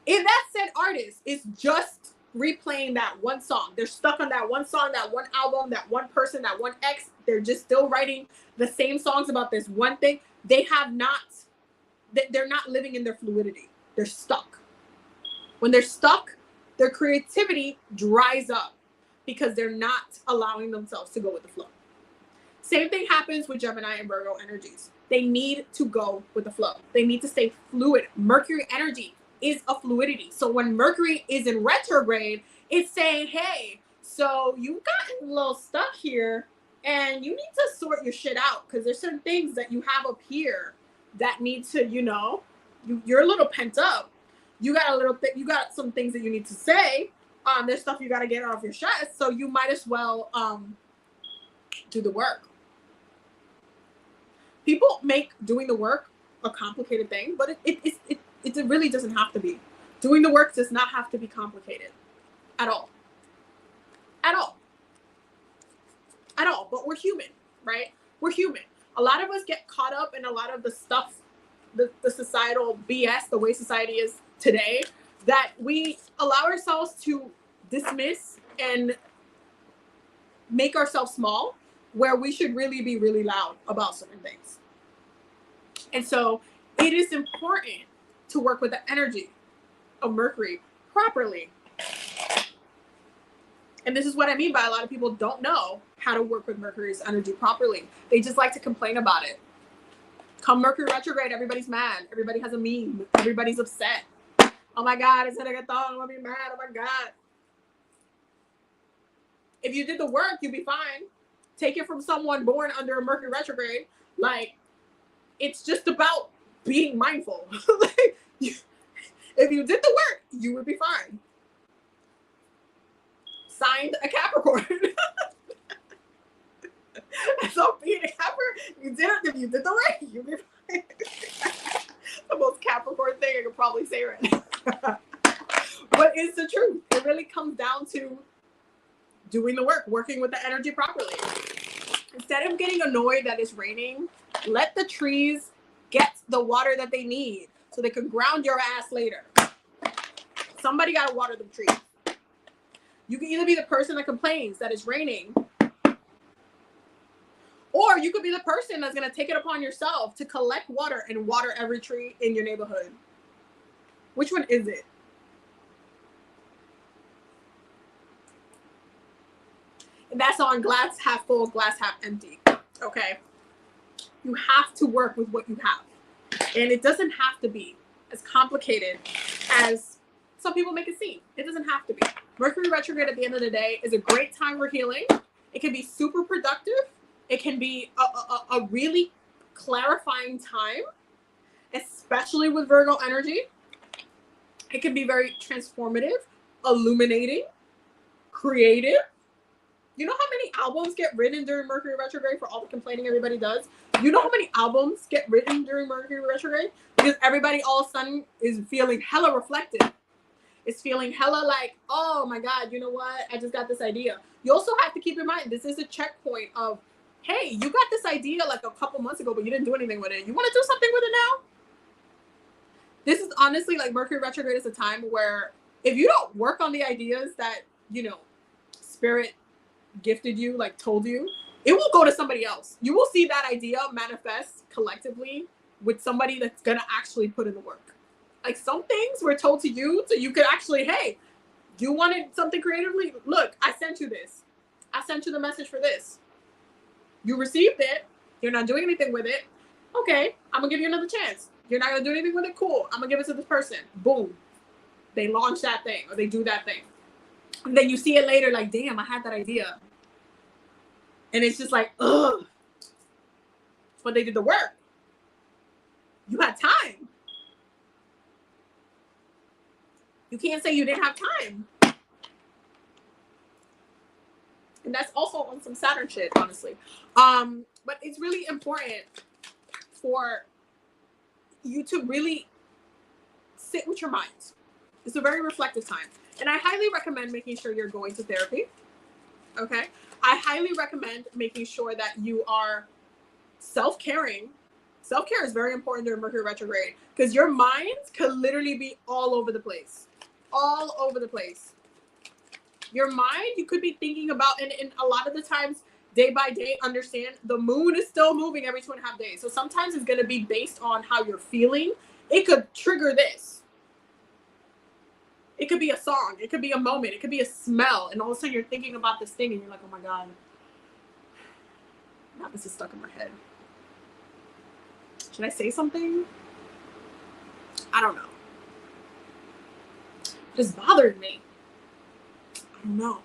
If that said artist is just replaying that one song, they're stuck on that one song, that one album, that one person, that one ex, they're just still writing the same songs about this one thing, they're not living in their fluidity. They're stuck. When they're stuck, their creativity dries up because they're not allowing themselves to go with the flow. Same thing happens with Gemini and Virgo energies. They need to go with the flow. They need to stay fluid. Mercury energy is a fluidity. So when Mercury is in retrograde, it's saying, hey, so you've gotten a little stuck here and you need to sort your shit out, because there's certain things that you have up here that need to, you're a little pent up. You got some things that you need to say. There's stuff you got to get off your chest. So you might as well do the work. People make doing the work a complicated thing, but it really doesn't have to be. Doing the work does not have to be complicated at all. At all. At all. But we're human, right? We're human. A lot of us get caught up in a lot of the stuff, the societal BS, the way society is today, that we allow ourselves to dismiss and make ourselves small, where we should really be really loud about certain things. And so it is important to work with the energy of Mercury properly. And this is what I mean by a lot of people don't know how to work with Mercury's energy properly. They just like to complain about it. Come Mercury retrograde, everybody's mad. Everybody has a meme. Everybody's upset. Oh my God, it's gonna get thought. I'm gonna be mad. Oh my God. If you did the work, you'd be fine. Take it from someone born under a Mercury retrograde. Like, it's just about being mindful. Like, if you did the work, you would be fine. Signed, a Capricorn. So being a Capricorn, if you did the work, you'd be fine. The most Capricorn thing I could probably say right now. But it's the truth. It really comes down to doing the work, working with the energy properly. Instead of getting annoyed that it's raining, let the trees get the water that they need so they can ground your ass later. Somebody got to water the trees. You can either be the person that complains that it's raining, or you could be the person that's going to take it upon yourself to collect water and water every tree in your neighborhood. Which one is it? That's on glass half full, glass half empty. Okay. You have to work with what you have. And it doesn't have to be as complicated as some people make it seem. It doesn't have to be. Mercury retrograde at the end of the day is a great time for healing. It can be super productive. It can be a really clarifying time, especially with Virgo energy. It can be very transformative, illuminating, creative. You know how many albums get written during Mercury retrograde for all the complaining everybody does? You know how many albums get written during Mercury retrograde? Because everybody all of a sudden is feeling hella reflective. It's feeling hella like, oh my God, you know what? I just got this idea. You also have to keep in mind, this is a checkpoint of, hey, you got this idea like a couple months ago, but you didn't do anything with it. You want to do something with it now? This is honestly like Mercury retrograde is a time where if you don't work on the ideas that, you know, Spirit gifted you, like told you, it will go to somebody else. You will see that idea manifest collectively with somebody that's going to actually put in the work. Like some things were told to you so you could actually, hey, you wanted something creatively? Look, I sent you this. I sent you the message for this. You received it. You're not doing anything with it. Okay, I'm going to give you another chance. You're not going to do anything with it? Cool. I'm going to give it to this person. Boom. They launch that thing or they do that thing. And then you see it later like, damn, I had that idea. And it's just like, ugh. But they did the work. You had time. You can't say you didn't have time. And that's also on some Saturn shit, honestly. But it's really important for you to really sit with your mind. It's a very reflective time. And I highly recommend making sure you're going to therapy. Okay? I highly recommend making sure that you are self-caring. Self-care is very important during Mercury retrograde because your mind could literally be all over the place. All over the place. Your mind, you could be thinking about, and a lot of the times, day by day, understand the moon is still moving every 2.5 days. So sometimes it's going to be based on how you're feeling. It could trigger this. It could be a song. It could be a moment. It could be a smell. And all of a sudden you're thinking about this thing and you're like, oh my God. Now this is stuck in my head. Should I say something? I don't know. It just bothered me. I don't know.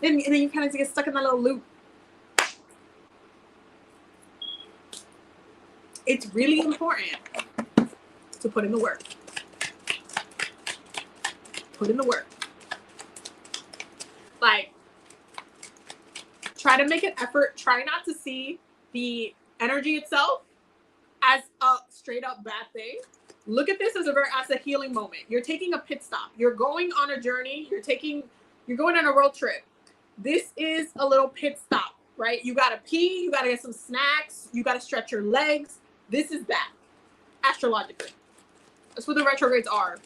And then you kind of get stuck in that little loop. It's really important to put in the work. Put in the work. Like, try to make an effort. Try not to see the energy itself as a straight up bad thing. Look at this as a healing moment. You're taking a pit stop. You're going on a journey. You're going on a road trip. This is a little pit stop, right? You gotta pee. You gotta get some snacks. You gotta stretch your legs. This is that, astrologically. That's what the retrogrades are.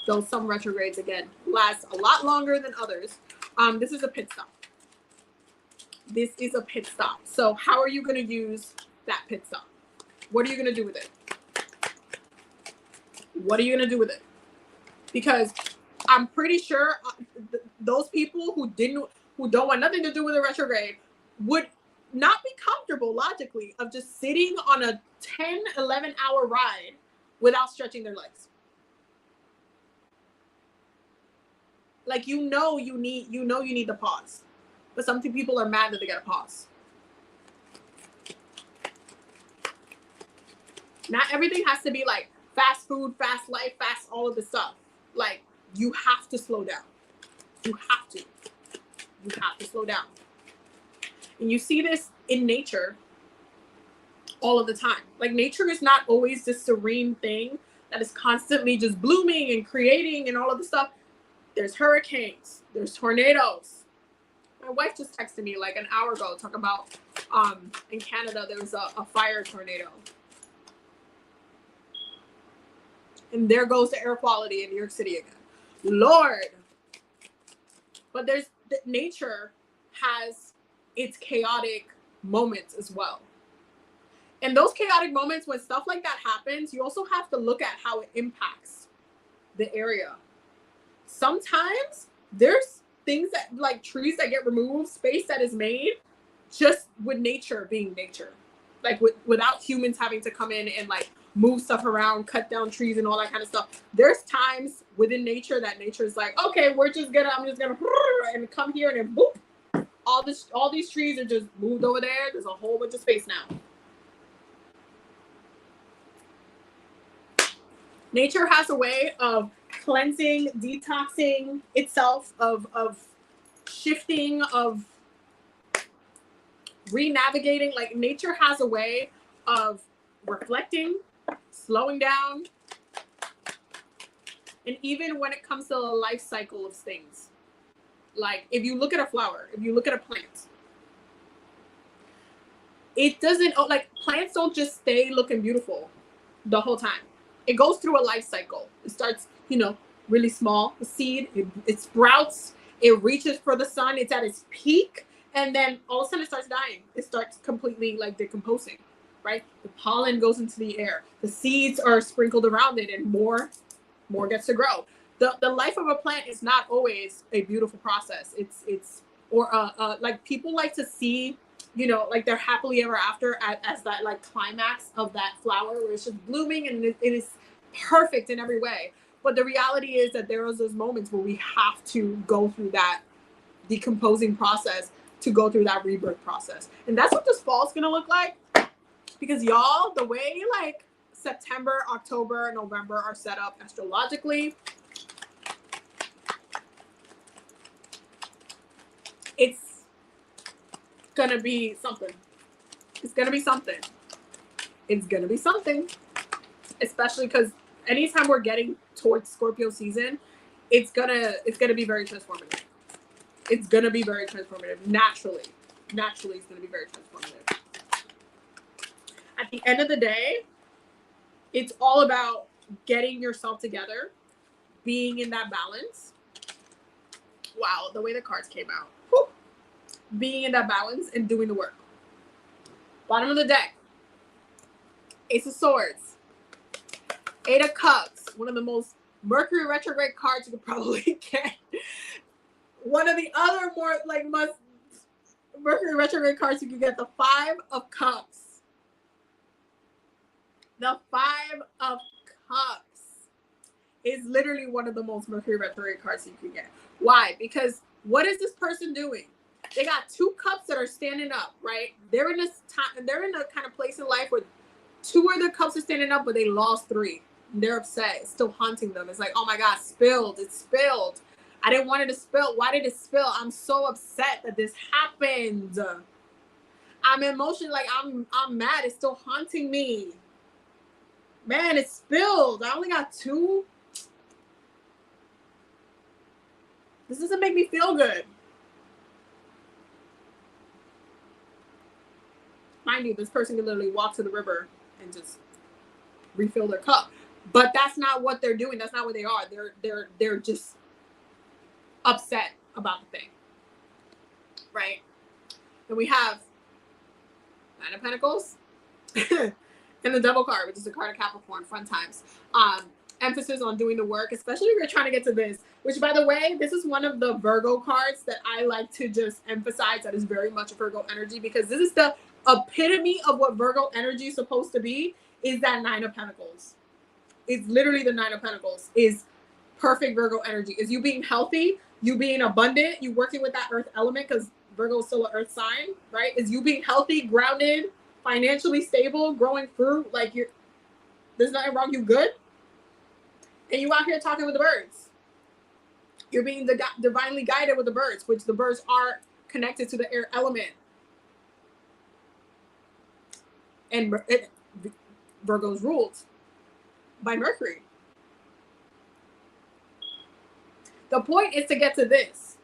Though some retrogrades, again, last a lot longer than others. This is a pit stop. This is a pit stop. So how are you going to use that pit stop? What are you going to do with it? What are you going to do with it? Because I'm pretty sure those people who don't want nothing to do with a retrograde would not be comfortable logically of just sitting on a 10, 11 hour ride without stretching their legs. Like, you need the pause. But some people are mad that they got to pause. Not everything has to be like fast food, fast life, fast all of this stuff. Like, you have to slow down. You have to. You have to slow down. And you see this in nature all of the time. Like, nature is not always this serene thing that is constantly just blooming and creating and all of the stuff. There's hurricanes. There's tornadoes. My wife just texted me like an hour ago talking about in Canada there was a fire tornado. And there goes the air quality in New York City again. Lord. But nature has its chaotic moments as well. And those chaotic moments, when stuff like that happens, you also have to look at how it impacts the area. Sometimes there's things that, like trees that get removed, space that is made just with nature being nature, like without humans having to come in and like move stuff around, cut down trees and all that kind of stuff. There's times within nature that nature is like, okay, I'm just gonna and come here, and then boop, all these trees are just moved over there. There's a whole bunch of space now. Nature has a way of cleansing, detoxing itself, of shifting, of re-navigating. Like nature has a way of reflecting, slowing down, and even when it comes to the life cycle of things. Like if you look at a flower, if you look at a plant, it doesn't, like plants don't just stay looking beautiful the whole time. It goes through a life cycle. It starts, you know, really small, the seed, it sprouts, it reaches for the sun, it's at its peak, and then all of a sudden it starts dying. It starts completely like decomposing, right? The pollen goes into the air, the seeds are sprinkled around it, and more gets to grow. The life of a plant is not always a beautiful process. It's like people like to see, you know, like they're happily ever after as that like climax of that flower where it's just blooming and it is perfect in every way. But the reality is that there is those moments where we have to go through that decomposing process, to go through that rebirth process. And that's what this fall is going to look like. Because y'all, the way like September, October, November are set up astrologically, it's going to be something. It's going to be something. It's going to be something. Especially because anytime we're getting towards Scorpio season, it's gonna be very transformative. It's gonna be very transformative. Naturally, it's gonna be very transformative. At the end of the day, it's all about getting yourself together, being in that balance. Wow, the way the cards came out. Whew. Being in that balance and doing the work. Bottom of the deck. Ace of Swords. Eight of Cups. One of the most Mercury retrograde cards you could probably get. One of the other more like must Mercury retrograde cards you could get. The Five of Cups. The Five of Cups is literally one of the most Mercury retrograde cards you could get. Why? Because what is this person doing? They got two cups that are standing up, right? They're in this time. They're in a kind of place in life where two of their cups are standing up, but they lost three. They're upset. It's still haunting them. It's like, oh my God, spilled. It spilled. I didn't want it to spill. Why did it spill? I'm so upset that this happened. I'm emotional. Like I'm mad. It's still haunting me. Man, it spilled. I only got two. This doesn't make me feel good. Mind you, this person can literally walk to the river and just refill their cup. But that's not what they're doing. That's not what they are. They're just upset about the thing. Right? And we have Nine of Pentacles and the Devil card, which is a card of Capricorn, fun times. Emphasis on doing the work, especially if you're trying to get to this, which by the way, this is one of the Virgo cards that I like to just emphasize that is very much Virgo energy, because this is the epitome of what Virgo energy is supposed to be, is that Nine of Pentacles. It's literally the Nine of Pentacles is perfect Virgo energy. Is you being healthy, you being abundant, you working with that earth element, because Virgo is still an earth sign, right? Is you being healthy, grounded, financially stable, growing fruit, like there's nothing wrong, you good. And you out here talking with the birds. You're being divinely guided with the birds, which the birds are connected to the air element. And Virgo's ruled by Mercury. The point is to get to this.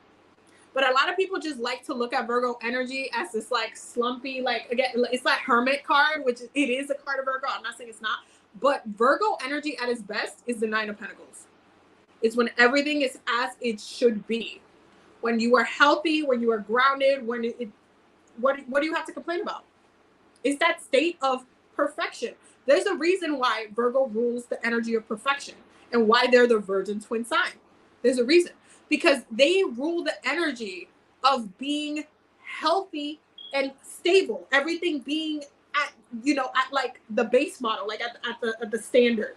But a lot of people just like to look at Virgo energy as this like slumpy, like again, it's that Hermit card, which it is a card of Virgo. I'm not saying it's not. But Virgo energy at its best is the Nine of Pentacles. It's when everything is as it should be. When you are healthy, when you are grounded, when what do you have to complain about? It's that state of perfection. There's a reason why Virgo rules the energy of perfection and why they're the Virgin twin sign. There's a reason, because they rule the energy of being healthy and stable. Everything being at, you know, at like the base model, like at the standard,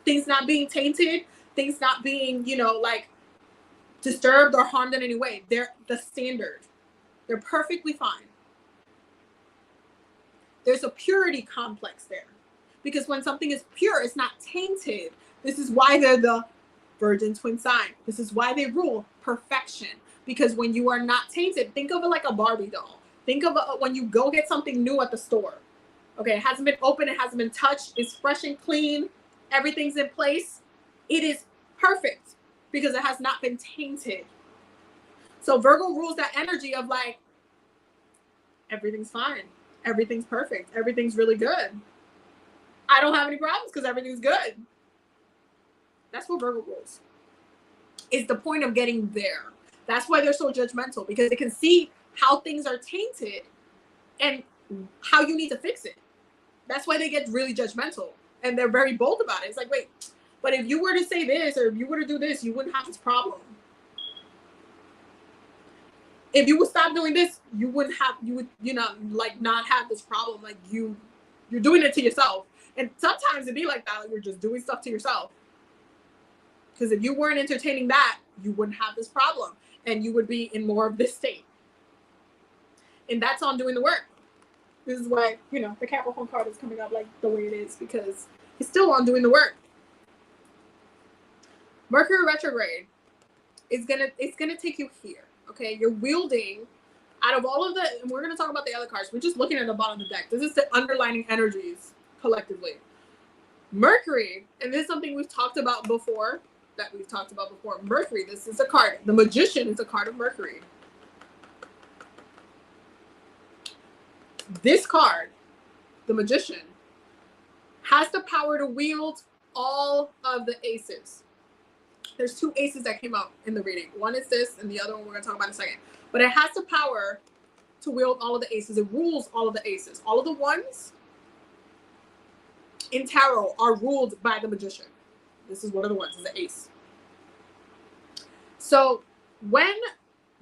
things not being tainted, things not being, you know, like disturbed or harmed in any way. They're the standard. They're perfectly fine. There's a purity complex there, because when something is pure, it's not tainted. This is why they're the Virgin twin sign. This is why they rule perfection, because when you are not tainted, think of it like a Barbie doll. Think of it when you go get something new at the store. Okay, it hasn't been opened, it hasn't been touched, it's fresh and clean, everything's in place. It is perfect because it has not been tainted. So Virgo rules that energy of like, everything's fine. Everything's perfect. Everything's really good. I don't have any problems because everything's good. That's what Virgo rules. Is the point of getting there. That's why they're so judgmental, because they can see how things are tainted and how you need to fix it. That's why they get really judgmental, and they're very bold about it. It's like, wait, but if you were to say this, or if you were to do this, you wouldn't have this problem. If you would stop doing this, you would, you know, like not have this problem. Like you're doing it to yourself. And sometimes it'd be like that. Like you're just doing stuff to yourself. Because if you weren't entertaining that, you wouldn't have this problem. And you would be in more of this state. And that's on doing the work. This is why, you know, the Capricorn card is coming up like the way it is, because it's still on doing the work. Mercury retrograde is gonna take you here. Okay, you're wielding, out of all of the, and we're going to talk about the other cards, we're just looking at the bottom of the deck. This is the underlining energies collectively. Mercury, and this is something we've talked about before, Mercury, this is a card. The Magician is a card of Mercury. This card, the Magician, has the power to wield all of the aces. There's two aces that came out in the reading. One is this, and the other one we're going to talk about in a second. But it has the power to wield all of the aces. It rules all of the aces. All of the ones in tarot are ruled by the Magician. This is one of the ones. It's an ace. So when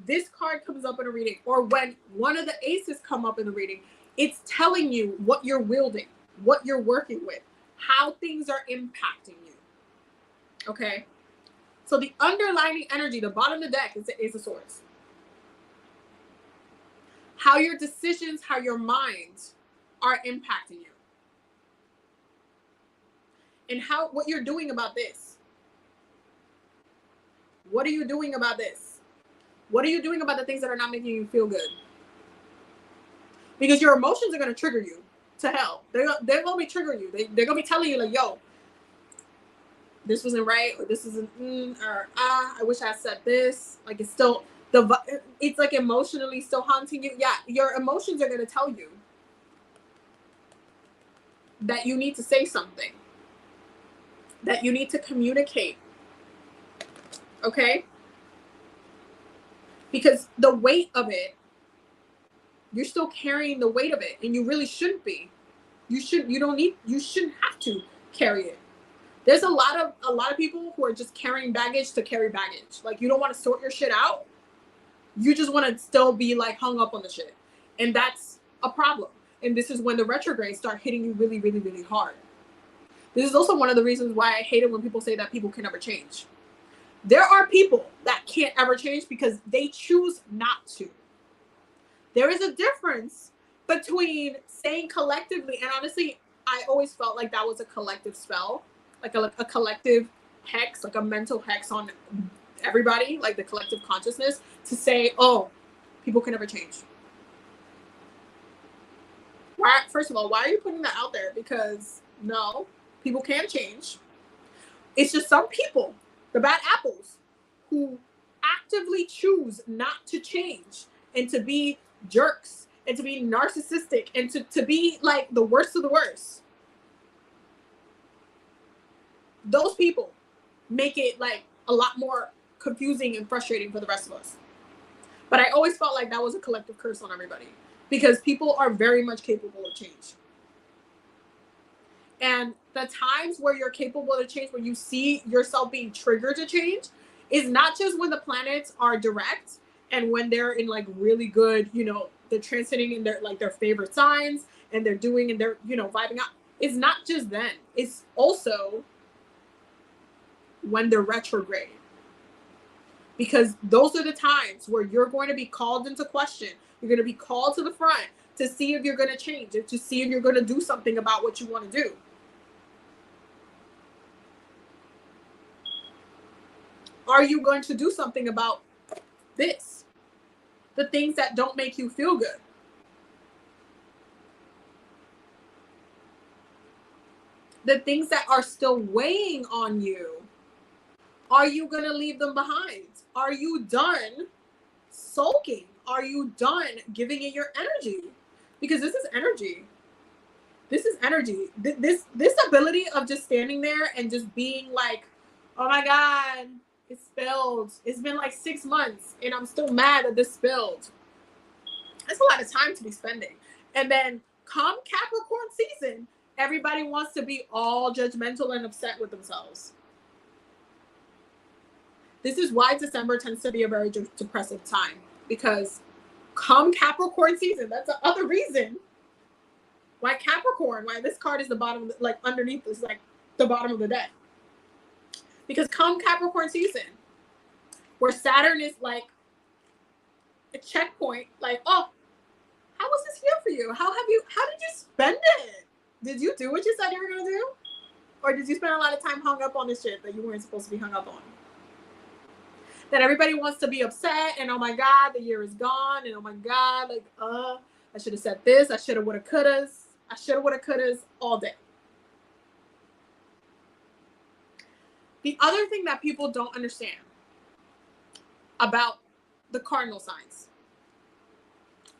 this card comes up in a reading, or when one of the aces come up in the reading, it's telling you what you're wielding, what you're working with, how things are impacting you. Okay? So the underlining energy, the bottom of the deck, is the Ace of Swords. How your decisions, how your mind are impacting you. And what you're doing about this. What are you doing about this? What are you doing about the things that are not making you feel good? Because your emotions are going to trigger you to hell. They're going to be triggering you. They're going to be telling you like, yo, this wasn't right, or this isn't, or I wish I said this. Like it's still, it's like emotionally still haunting you. Yeah, your emotions are going to tell you that you need to say something, that you need to communicate. Okay? Because the weight of it, you're still carrying the weight of it, and you really shouldn't be. You shouldn't have to carry it. There's a lot of people who are just carrying baggage to carry baggage. Like you don't want to sort your shit out. You just want to still be like hung up on the shit. And that's a problem. And this is when the retrogrades start hitting you really, really, really hard. This is also one of the reasons why I hate it when people say that people can never change. There are people that can't ever change because they choose not to. There is a difference between saying collectively, and honestly, I always felt like that was a collective spell. Like a collective hex, like a mental hex on everybody, like the collective consciousness, to say, oh, people can never change. Why? First of all, why are you putting that out there? Because no, people can change. It's just some people, the bad apples, who actively choose not to change and to be jerks and to be narcissistic and to be like the worst of the worst. Those people make it like a lot more confusing and frustrating for the rest of us. But I always felt like that was a collective curse on everybody because people are very much capable of change. And the times where you're capable of change, when you see yourself being triggered to change, is not just when the planets are direct and when they're in like really good, you know, they're transcending in their like their favorite signs and they're doing and they're, you know, vibing out. It's not just then. It's also when they're retrograde. Because those are the times where you're going to be called into question. You're going to be called to the front to see if you're going to change, to see if you're going to do something about what you want to do. Are you going to do something about this? The things that don't make you feel good. The things that are still weighing on you. Are you going to leave them behind? Are you done sulking? Are you done giving it your energy? Because this is energy. This is energy. This ability of just standing there and just being like, oh my God, it spilled. It's been like 6 months and I'm still mad that this spilled. That's a lot of time to be spending. And then come Capricorn season, everybody wants to be all judgmental and upset with themselves. This is why December tends to be a very depressive time, because come Capricorn season, that's the other reason why Capricorn, why this card is the bottom, like underneath this, like the bottom of the deck. Because come Capricorn season, where Saturn is like a checkpoint, like, oh, how was this year for you? How did you spend it? Did you do what you said you were going to do? Or did you spend a lot of time hung up on this shit that you weren't supposed to be hung up on? That everybody wants to be upset and oh my God, the year is gone, and oh my God, like, I should have said this, I should have, woulda, couldas, I should have, woulda, couldas all day. The other thing that people don't understand about the cardinal signs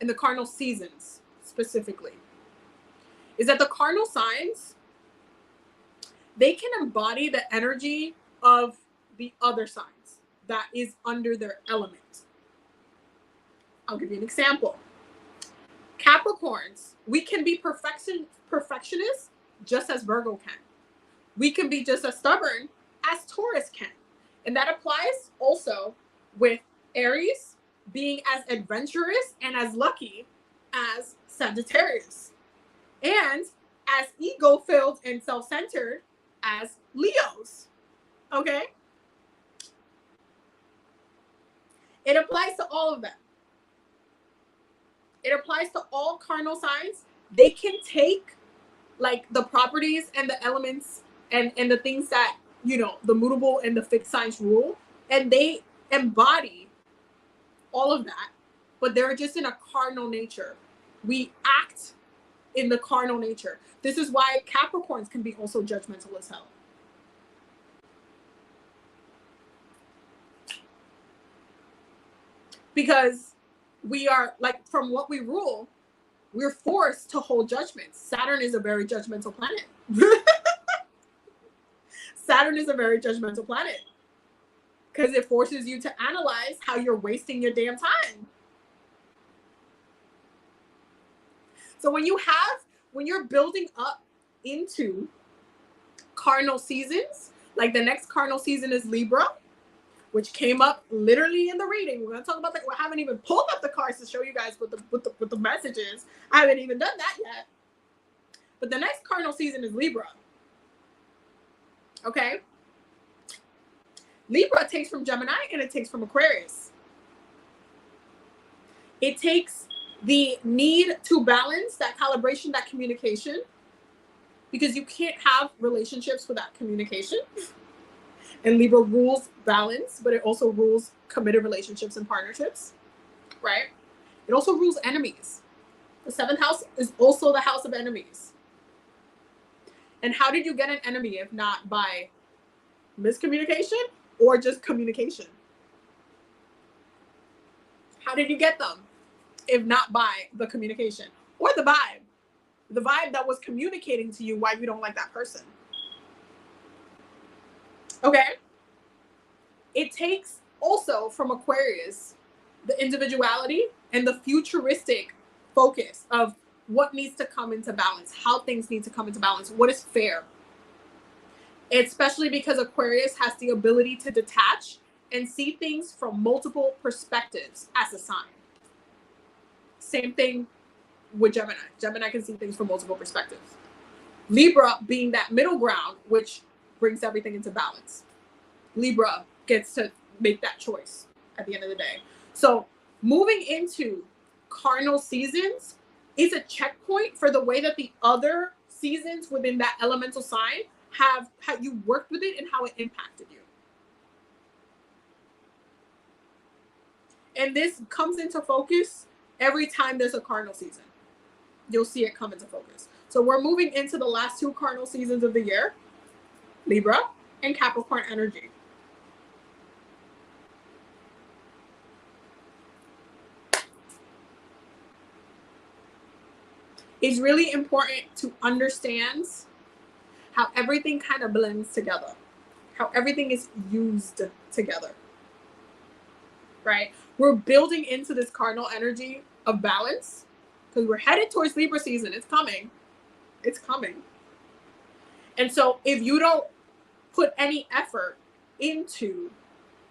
and the cardinal seasons specifically is that the cardinal signs, they can embody the energy of the other signs that is under their element. I'll give you an example. Capricorns, we can be perfectionists just as Virgo can. We can be just as stubborn as Taurus can. And that applies also with Aries being as adventurous and as lucky as Sagittarius. And as ego-filled and self-centered as Leos. Okay? It applies to all of them. It applies to all cardinal signs. They can take like the properties and the elements and the things that, you know, the mutable and the fixed signs rule, and they embody all of that, but they're just in a cardinal nature. We act in the cardinal nature. This is why Capricorns can be also judgmental as hell. Because we are, like, from what we rule, we're forced to hold judgments. Saturn is a very judgmental planet. Saturn is a very judgmental planet because it forces you to analyze how you're wasting your damn time. So when you're building up into cardinal seasons, like the next cardinal season is Libra, which came up literally in the reading. We're gonna talk about that. I haven't even pulled up the cards to show you guys what the messages. I haven't even done that yet. But the next cardinal season is Libra. Okay? Libra takes from Gemini and it takes from Aquarius. It takes the need to balance, that calibration, that communication, because you can't have relationships without communication. And Libra rules balance, but it also rules committed relationships and partnerships, right? It also rules enemies. The 7th house is also the house of enemies. And how did you get an enemy if not by miscommunication or just communication? How did you get them if not by the communication or the vibe? The vibe that was communicating to you why you don't like that person. Okay? It takes also from Aquarius the individuality and the futuristic focus of what needs to come into balance, how things need to come into balance, what is fair. Especially because Aquarius has the ability to detach and see things from multiple perspectives as a sign. Same thing with Gemini. Gemini can see things from multiple perspectives. Libra being that middle ground, which brings everything into balance. Libra gets to make that choice at the end of the day. So moving into cardinal seasons is a checkpoint for the way that the other seasons within that elemental sign have how you worked with it and how it impacted you. And this comes into focus every time there's a cardinal season. You'll see it come into focus. So we're moving into the last two cardinal seasons of the year, Libra and Capricorn energy. It's really important to understand how everything kind of blends together, how everything is used together, right? We're building into this cardinal energy of balance because we're headed towards Libra season. It's coming. It's coming. And so if you don't put any effort into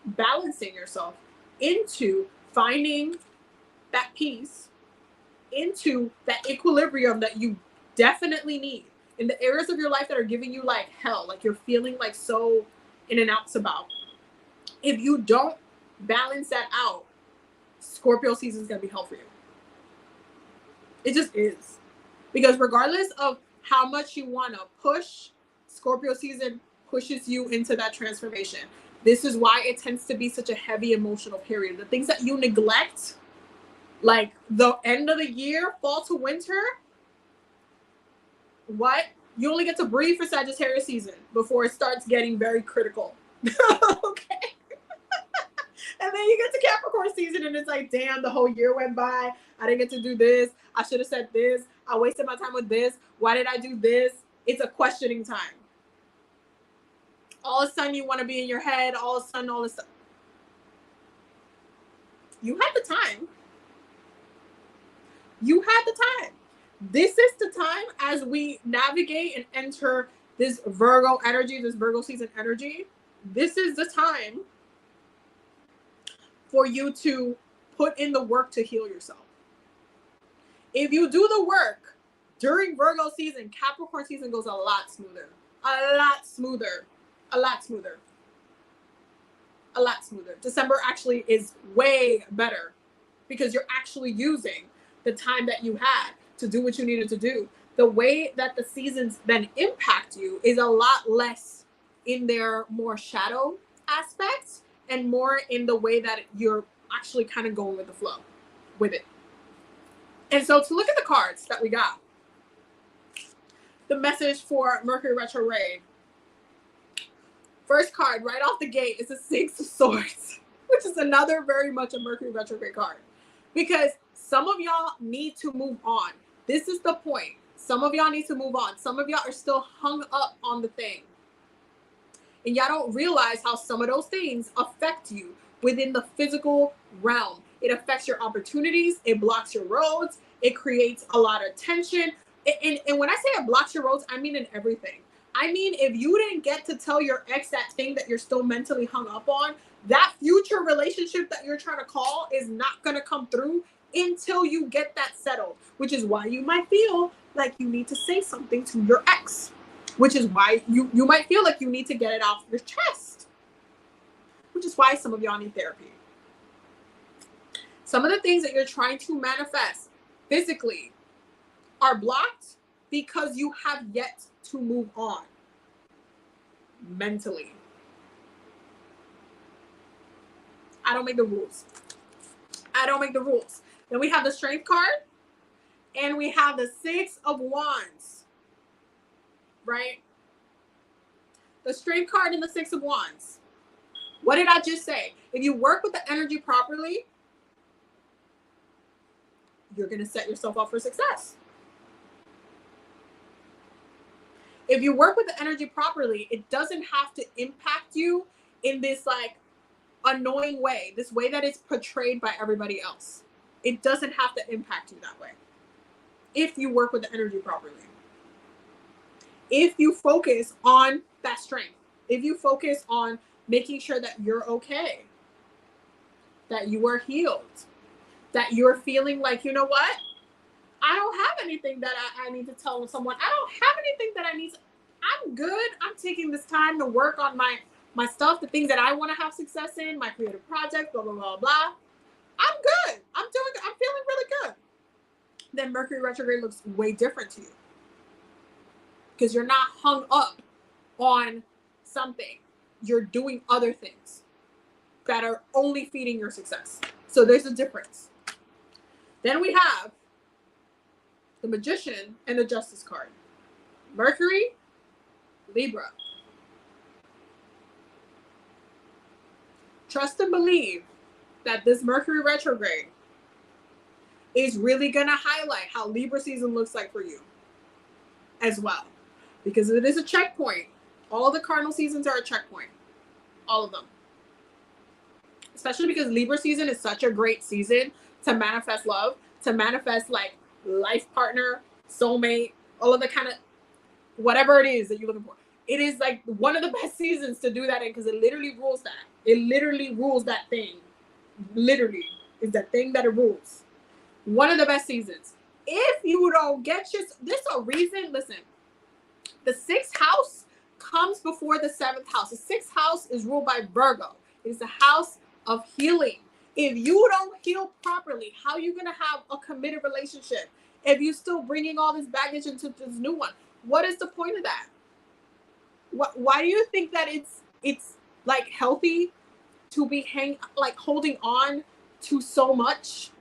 balancing yourself, into finding that peace, into that equilibrium that you definitely need in the areas of your life that are giving you like hell, like you're feeling like so in and outs about. If you don't balance that out, Scorpio season is going to be hell for you. It just is. Because regardless of how much you want to push, Scorpio season pushes you into that transformation. This is why it tends to be such a heavy emotional period. The things that you neglect, like the end of the year, fall to winter, what? You only get to breathe for Sagittarius season before it starts getting very critical. Okay. And then you get to Capricorn season and it's like, damn, the whole year went by. I didn't get to do this. I should have said this. I wasted my time with this. Why did I do this? It's a questioning time. All of a sudden you want to be in your head. All of a sudden, all this stuff. You had the time. You had the time. This is the time as we navigate and enter this Virgo energy, this Virgo season energy. This is the time for you to put in the work to heal yourself. If you do the work during Virgo season, Capricorn season goes a lot smoother. A lot smoother. A lot smoother. A lot smoother. December actually is way better because you're actually using the time that you had to do what you needed to do. The way that the seasons then impact you is a lot less in their more shadow aspects and more in the way that you're actually kind of going with the flow with it. And so to look at the cards that we got, the message for Mercury retrograde. First card right off the gate is the Six of Swords, which is another very much a Mercury retrograde card. Because some of y'all need to move on. This is the point. Some of y'all need to move on. Some of y'all are still hung up on the thing. And y'all don't realize how some of those things affect you within the physical realm. It affects your opportunities. It blocks your roads. It creates a lot of tension. And when I say it blocks your roads, I mean in everything. I mean, if you didn't get to tell your ex that thing that you're still mentally hung up on, that future relationship that you're trying to call is not going to come through until you get that settled, which is why you might feel like you need to say something to your ex, which is why you might feel like you need to get it off your chest, which is why some of y'all need therapy. Some of the things that you're trying to manifest physically are blocked because you have yet to move on mentally. I don't make the rules. I don't make the rules. Then we have the Strength card and we have the Six of Wands, right? The Strength card and the Six of Wands. What did I just say? If you work with the energy properly, you're going to set yourself up for success. If you work with the energy properly, it doesn't have to impact you in this like, annoying way, this way that it's portrayed by everybody else. It doesn't have to impact you that way if you work with the energy properly. If you focus on that strength, if you focus on making sure that you're okay, that you are healed, that you're feeling like, you know what? I don't have anything that I need to tell someone. I don't have anything that I need to, I'm good. I'm taking this time to work on my stuff, the things that I want to have success in, my creative project, blah, blah, blah, blah. I'm good. I'm feeling really good. Then Mercury retrograde looks way different to you because you're not hung up on something. You're doing other things that are only feeding your success. So there's a difference. Then we have the Magician and the Justice card. Mercury, Libra. Trust and believe that this Mercury retrograde is really going to highlight how Libra season looks like for you as well. Because it is a checkpoint. All the cardinal seasons are a checkpoint. All of them. Especially because Libra season is such a great season to manifest love, to manifest like life partner, soulmate, all of the kind of whatever it is that you're looking for. It is like one of the best seasons to do that in because it literally rules that. It literally rules that thing. Literally is that thing that it rules. One of the best seasons. If you don't get there's a reason, listen, the 6th house comes before the 7th house. The 6th house is ruled by Virgo. It is the house of healing. If you don't heal properly, how are you going to have a committed relationship? If you're still bringing all this baggage into this new one, what is the point of that? Why do you think that it's like healthy to be holding on to so much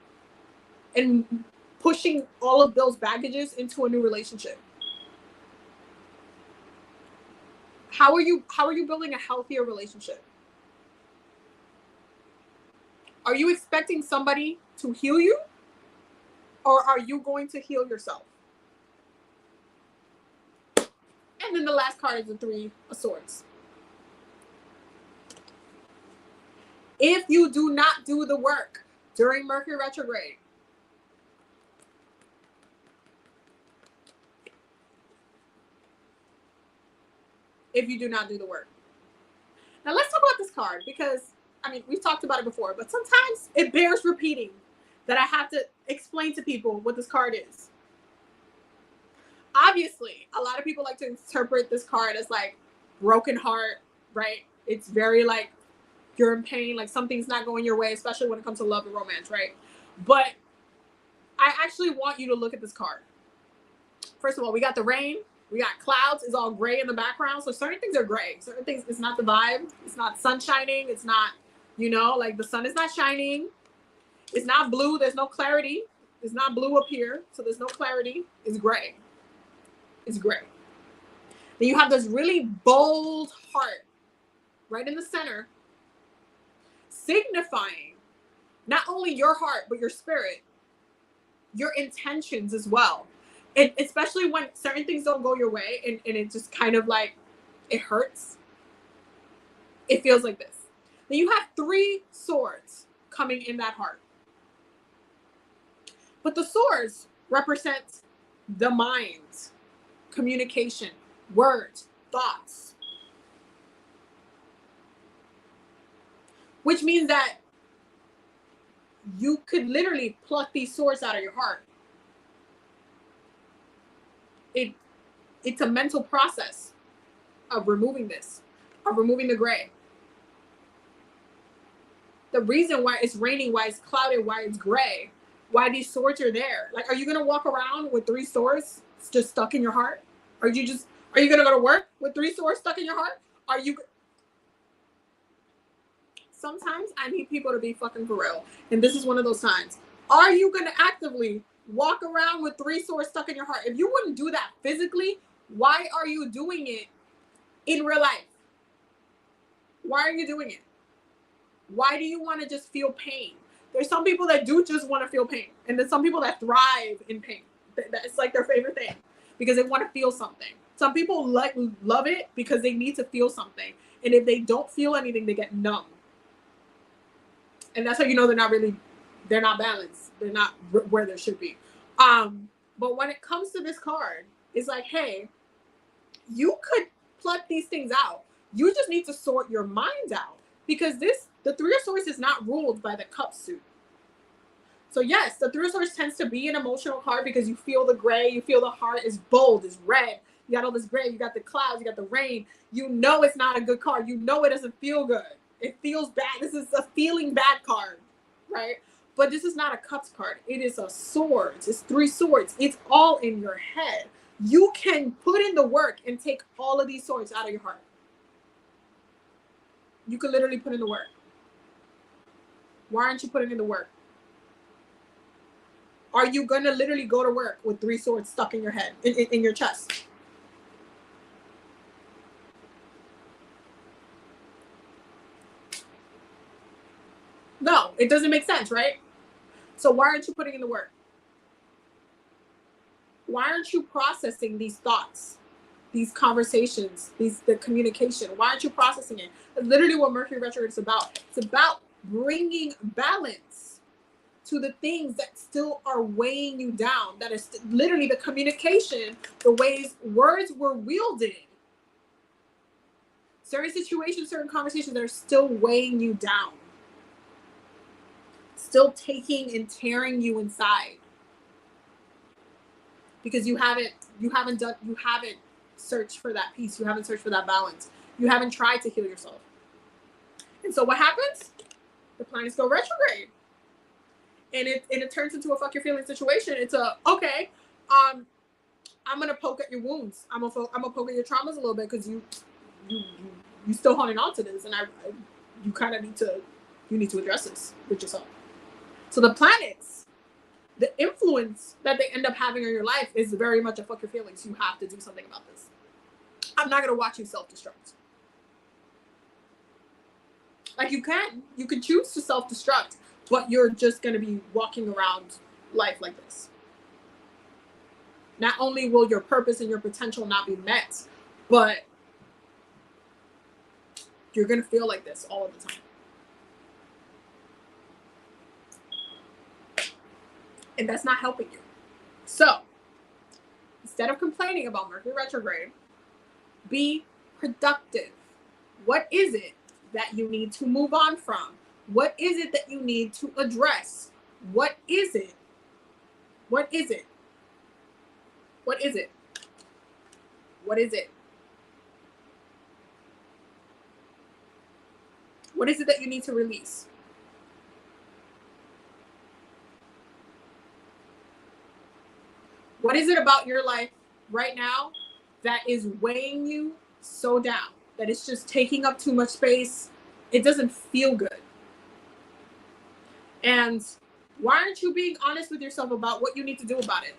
and pushing all of those baggages into a new relationship? How are you building a healthier relationship? Are you expecting somebody to heal you? Or are you going to heal yourself? And then the last card is the 3 of Swords. If you do not do the work during Mercury retrograde, if you do not do the work. Now let's talk about this card because, I mean, we've talked about it before, but sometimes it bears repeating that I have to explain to people what this card is. Obviously, a lot of people like to interpret this card as like broken heart, right? It's very like you're in pain, like something's not going your way, especially when it comes to love and romance, right? But I actually want you to look at this card. First of all, we got the rain, we got clouds, it's all gray in the background. So certain things are gray. Certain things, it's not the vibe. It's not sun shining. It's not, you know, like the sun is not shining. It's not blue. There's no clarity. It's not blue up here. So there's no clarity. It's gray. It's gray. Then you have this really bold heart right in the center, signifying not only your heart, but your spirit, your intentions as well. And especially when certain things don't go your way and it just kind of like, it hurts. It feels like this. Then you have 3 swords coming in that heart. But the swords represent the mind, communication, words, thoughts. Which means that you could literally pluck these swords out of your heart. It's a mental process of removing this, of removing the gray. The reason why it's raining, why it's clouded, why it's gray, why these swords are there. Like, are you going to walk around with 3 swords just stuck in your heart? Are you going to go to work with 3 swords stuck in your heart? Sometimes I need people to be fucking for real. And this is one of those times. Are you going to actively walk around with 3 swords stuck in your heart? If you wouldn't do that physically, why are you doing it in real life? Why are you doing it? Why do you want to just feel pain? There's some people that do just want to feel pain. And there's some people that thrive in pain. That's like their favorite thing because they want to feel something. Some people love it because they need to feel something. And if they don't feel anything, they get numb. And that's how you know they're not balanced. They're not where they should be. But when it comes to this card, it's like, hey, you could pluck these things out. You just need to sort your mind out, because the Three of Swords is not ruled by the Cup suit. So yes, the Three of Swords tends to be an emotional card because you feel the gray, you feel the heart is bold, is red. You got all this gray, you got the clouds, you got the rain. You know it's not a good card. You know it doesn't feel good. It feels bad. This is a feeling bad card, right? But this is not a Cups card. It is a Swords. It's Three Swords. It's all in your head. You can put in the work and take all of these swords out of your heart. You can literally put in the work. Why aren't you putting in the work? Are you going to literally go to work with 3 swords stuck in your head, in your chest? No, it doesn't make sense, right? So why aren't you putting in the work? Why aren't you processing these thoughts, these conversations, the communication? Why aren't you processing it? That's literally what Mercury retrograde is about. It's about bringing balance to the things that still are weighing you down. That is literally the communication, the ways words were wielded. Certain situations, certain conversations that are still weighing you down. Still taking and tearing you inside. Because you haven't searched for that peace. You haven't searched for that balance. You haven't tried to heal yourself. And so what happens? The planets go retrograde. And it turns into a fuck your feelings situation. It's a, okay, I'm gonna poke at your wounds. I'm gonna poke at your traumas a little bit, because you still holding on to this, and you kind of need to address this with yourself. So the planets, the influence that they end up having on your life is very much a fuck your feelings. You have to do something about this. I'm not gonna watch you self-destruct. Like, you can choose to self-destruct, but you're just gonna be walking around life like this. Not only will your purpose and your potential not be met, but you're gonna feel like this all of the time. And that's not helping you. So instead of complaining about Mercury retrograde, be productive. What is it that you need to move on from? What is it that you need to address? What is it? What is it? What is it? What is it? What is it that you need to release? What is it about your life right now that is weighing you so down, that it's just taking up too much space? It doesn't feel good. And why aren't you being honest with yourself about what you need to do about it?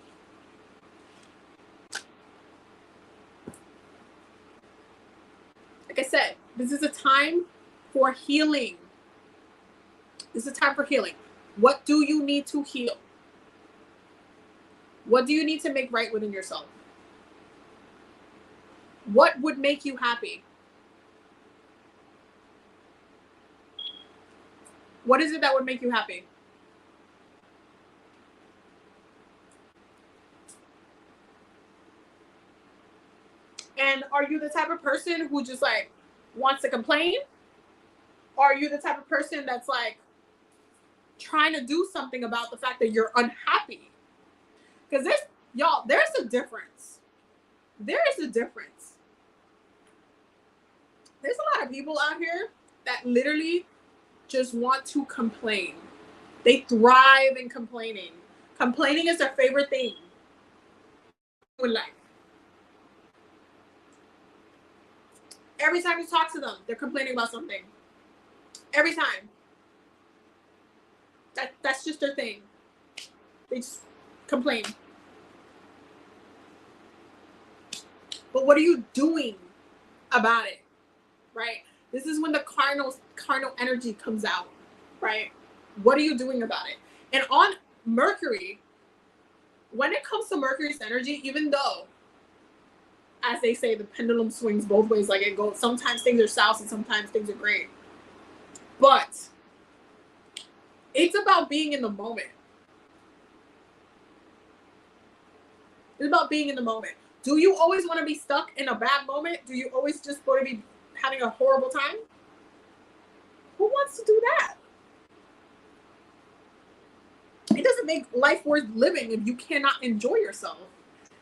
Like I said, this is a time for healing. This is a time for healing. What do you need to heal? What do you need to make right within yourself? What would make you happy? What is it that would make you happy? And are you the type of person who just like wants to complain? Or are you the type of person that's like trying to do something about the fact that you're unhappy? Because there's a difference. There is a difference. There's a lot of people out here that literally just want to complain. They thrive in complaining. Complaining is their favorite thing in life. Every time you talk to them, they're complaining about something. Every time. That's just their thing. They just complain. But what are you doing about it? Right? This is when the carnal energy comes out, right? What are you doing about it? And on Mercury, when it comes to Mercury's energy, even though, as they say, the pendulum swings both ways, like it goes, sometimes things are south and sometimes things are gray. But It's about being in the moment. It's about being in the moment. Do you always want to be stuck in a bad moment? Do you always just want to be having a horrible time? Who wants to do that? It doesn't make life worth living if you cannot enjoy yourself.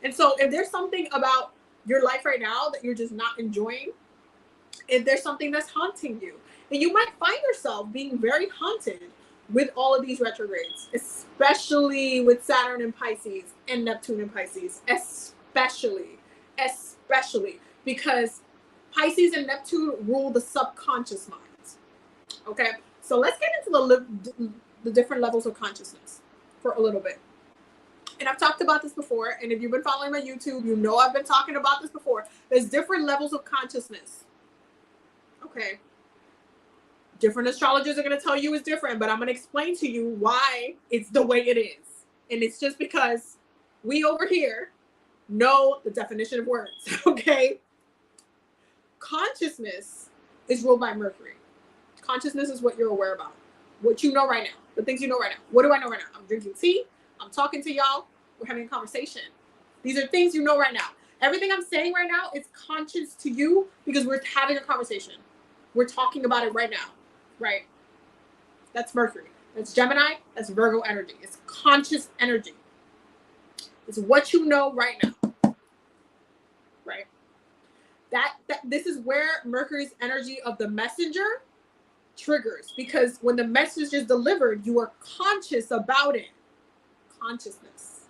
And so if there's something about your life right now that you're just not enjoying, if there's something that's haunting you, and you might find yourself being very haunted with all of these retrogrades, especially with Saturn in Pisces and Neptune in Pisces, especially because Pisces and Neptune rule the subconscious mind. Okay, so let's get into the different levels of consciousness for a little bit. And I've talked about this before, and if you've been following my YouTube, you know I've been talking about this before. There's different levels of consciousness. Okay. Different astrologers are going to tell you it's different, but I'm going to explain to you why it's the way it is. And it's just because we over here know the definition of words, okay? Consciousness is ruled by Mercury. Consciousness is what you're aware about, what you know right now, the things you know right now. What do I know right now? I'm drinking tea. I'm talking to y'all. We're having a conversation. These are things you know right now. Everything I'm saying right now is conscious to you because we're having a conversation. We're talking about it right now, right? That's Mercury. That's Gemini. That's Virgo energy. It's conscious energy. It's what you know right now, right? This is where Mercury's energy of the messenger triggers, because when the message is delivered, you are conscious about it. Consciousness,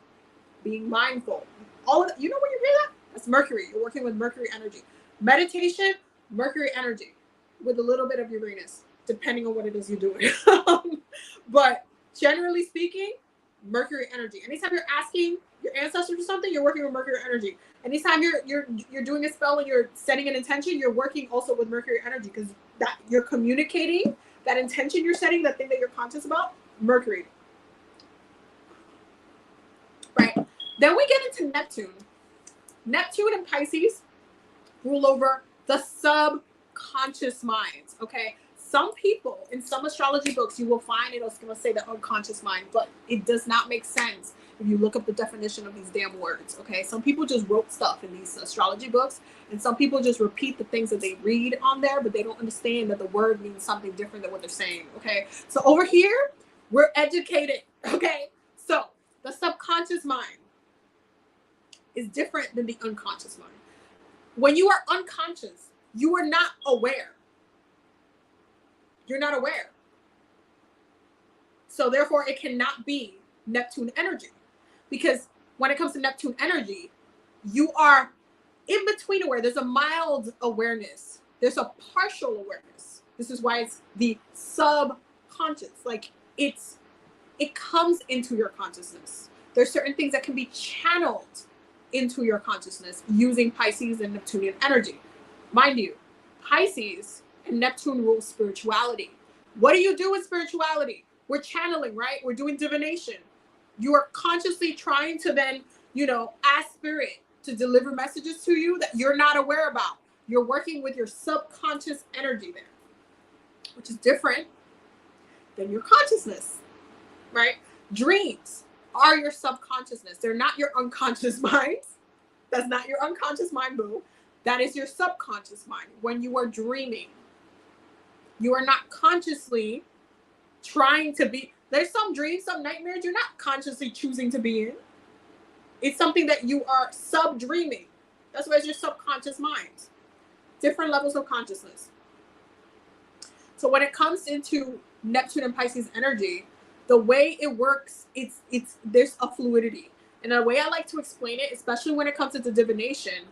being mindful, all of that. You know when you hear that? That's Mercury. You're working with Mercury energy. Meditation, Mercury energy, with a little bit of Uranus, depending on what it is you're doing. But generally speaking, Mercury energy. Anytime you're asking your ancestors for something, you're working with Mercury energy. Anytime you're doing a spell and you're setting an intention, you're working also with Mercury energy, because that you're communicating that intention you're setting, that thing that you're conscious about, Mercury. Right. Then we get into Neptune. Neptune and Pisces rule over the subconscious mind. Okay. Some people in some astrology books, you will find it's going to say the unconscious mind, but it does not make sense if you look up the definition of these damn words. Okay. Some people just wrote stuff in these astrology books, and some people just repeat the things that they read on there, but they don't understand that the word means something different than what they're saying. Okay. So over here, we're educated. Okay. So the subconscious mind is different than the unconscious mind. When you are unconscious, you are not aware. You're not aware. So therefore, it cannot be Neptune energy. Because when it comes to Neptune energy, you are in between aware. There's a mild awareness. There's a partial awareness. This is why it's the subconscious. Like it comes into your consciousness. There's certain things that can be channeled into your consciousness using Pisces and Neptunian energy. Mind you, Pisces and Neptune rule spirituality. What do you do with spirituality? We're channeling, right? We're doing divination. You are consciously trying to then, ask spirit to deliver messages to you that you're not aware about. You're working with your subconscious energy there, which is different than your consciousness, right? Dreams are your subconsciousness. They're not your unconscious mind. That's not your unconscious mind, boo. That is your subconscious mind. When you are dreaming, you are not consciously trying to be. There's some dreams, some nightmares you're not consciously choosing to be in. It's something that you are sub-dreaming. That's why it's your subconscious mind. Different levels of consciousness. So when it comes into Neptune and Pisces energy, the way it works, there's a fluidity. And the way I like to explain it, especially when it comes into divination,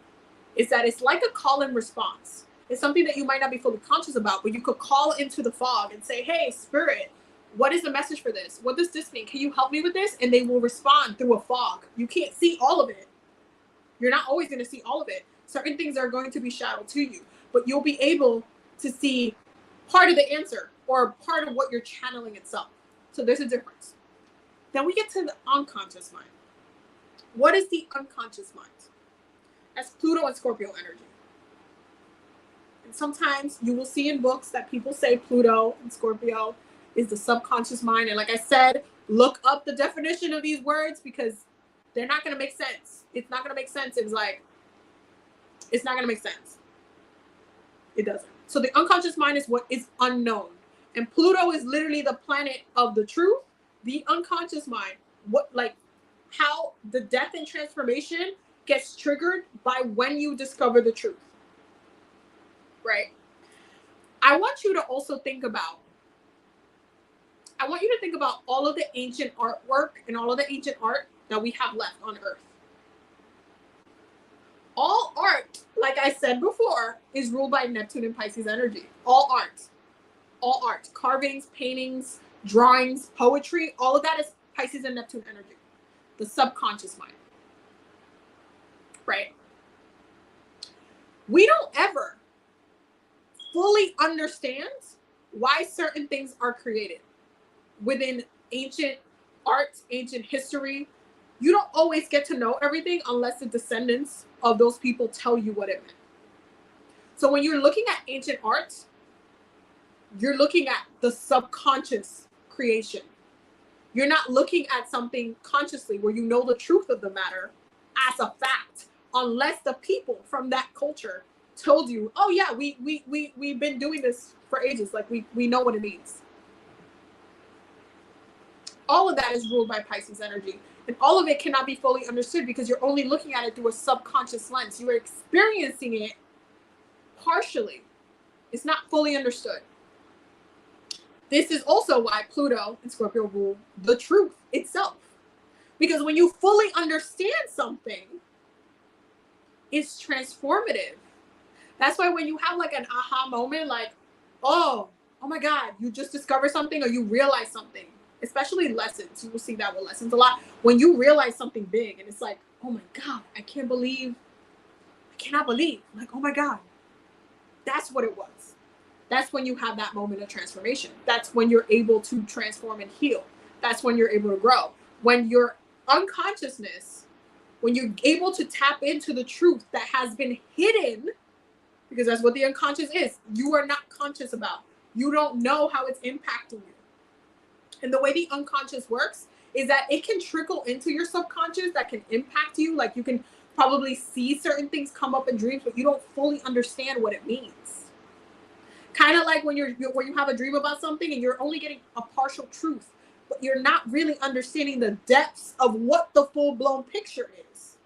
is that it's like a call and response. It's something that you might not be fully conscious about, but you could call into the fog and say, hey, spirit, what is the message for this? What does this mean? Can you help me with this? And they will respond through a fog. You can't see all of it. You're not always going to see all of it. Certain things are going to be shadowed to you, but you'll be able to see part of the answer or part of what you're channeling itself. So there's a difference. Then we get to the unconscious mind. What is the unconscious mind? That's Pluto and Scorpio energy. And sometimes you will see in books that people say Pluto and Scorpio is the subconscious mind. And like I said, look up the definition of these words because they're not going to make sense. It's not going to make sense. It's not going to make sense. It doesn't. So the unconscious mind is what is unknown. And Pluto is literally the planet of the truth. The unconscious mind, how the death and transformation gets triggered by when you discover the truth. Right? I want you to also think about all of the ancient artwork and all of the ancient art that we have left on Earth. All art, like I said before, is ruled by Neptune and Pisces energy. All art, carvings, paintings, drawings, poetry, all of that is Pisces and Neptune energy. The subconscious mind. Right? We don't ever fully understand why certain things are created within ancient art, ancient history. You don't always get to know everything unless the descendants of those people tell you what it meant. So when you're looking at ancient art, you're looking at the subconscious creation. You're not looking at something consciously where you know the truth of the matter as a fact, unless the people from that culture told you, oh yeah, we've been doing this for ages. Like we know what it means. All of that is ruled by Pisces energy. And all of it cannot be fully understood because you're only looking at it through a subconscious lens. You are experiencing it partially. It's not fully understood. This is also why Pluto and Scorpio rule the truth itself. Because when you fully understand something, it's transformative. That's why when you have like an aha moment, like, oh my God, you just discovered something or you realize something. Especially lessons. You will see that with lessons a lot. When you realize something big and it's like, oh my God, I cannot believe. Like, oh my God. That's what it was. That's when you have that moment of transformation. That's when you're able to transform and heal. That's when you're able to grow. When your unconsciousness, when you're able to tap into the truth that has been hidden, because that's what the unconscious is, you are not conscious about. You don't know how it's impacting you. And the way the unconscious works is that it can trickle into your subconscious that can impact you. Like you can probably see certain things come up in dreams, but you don't fully understand what it means. Kind of like when you have a dream about something and you're only getting a partial truth, but you're not really understanding the depths of what the full-blown picture is.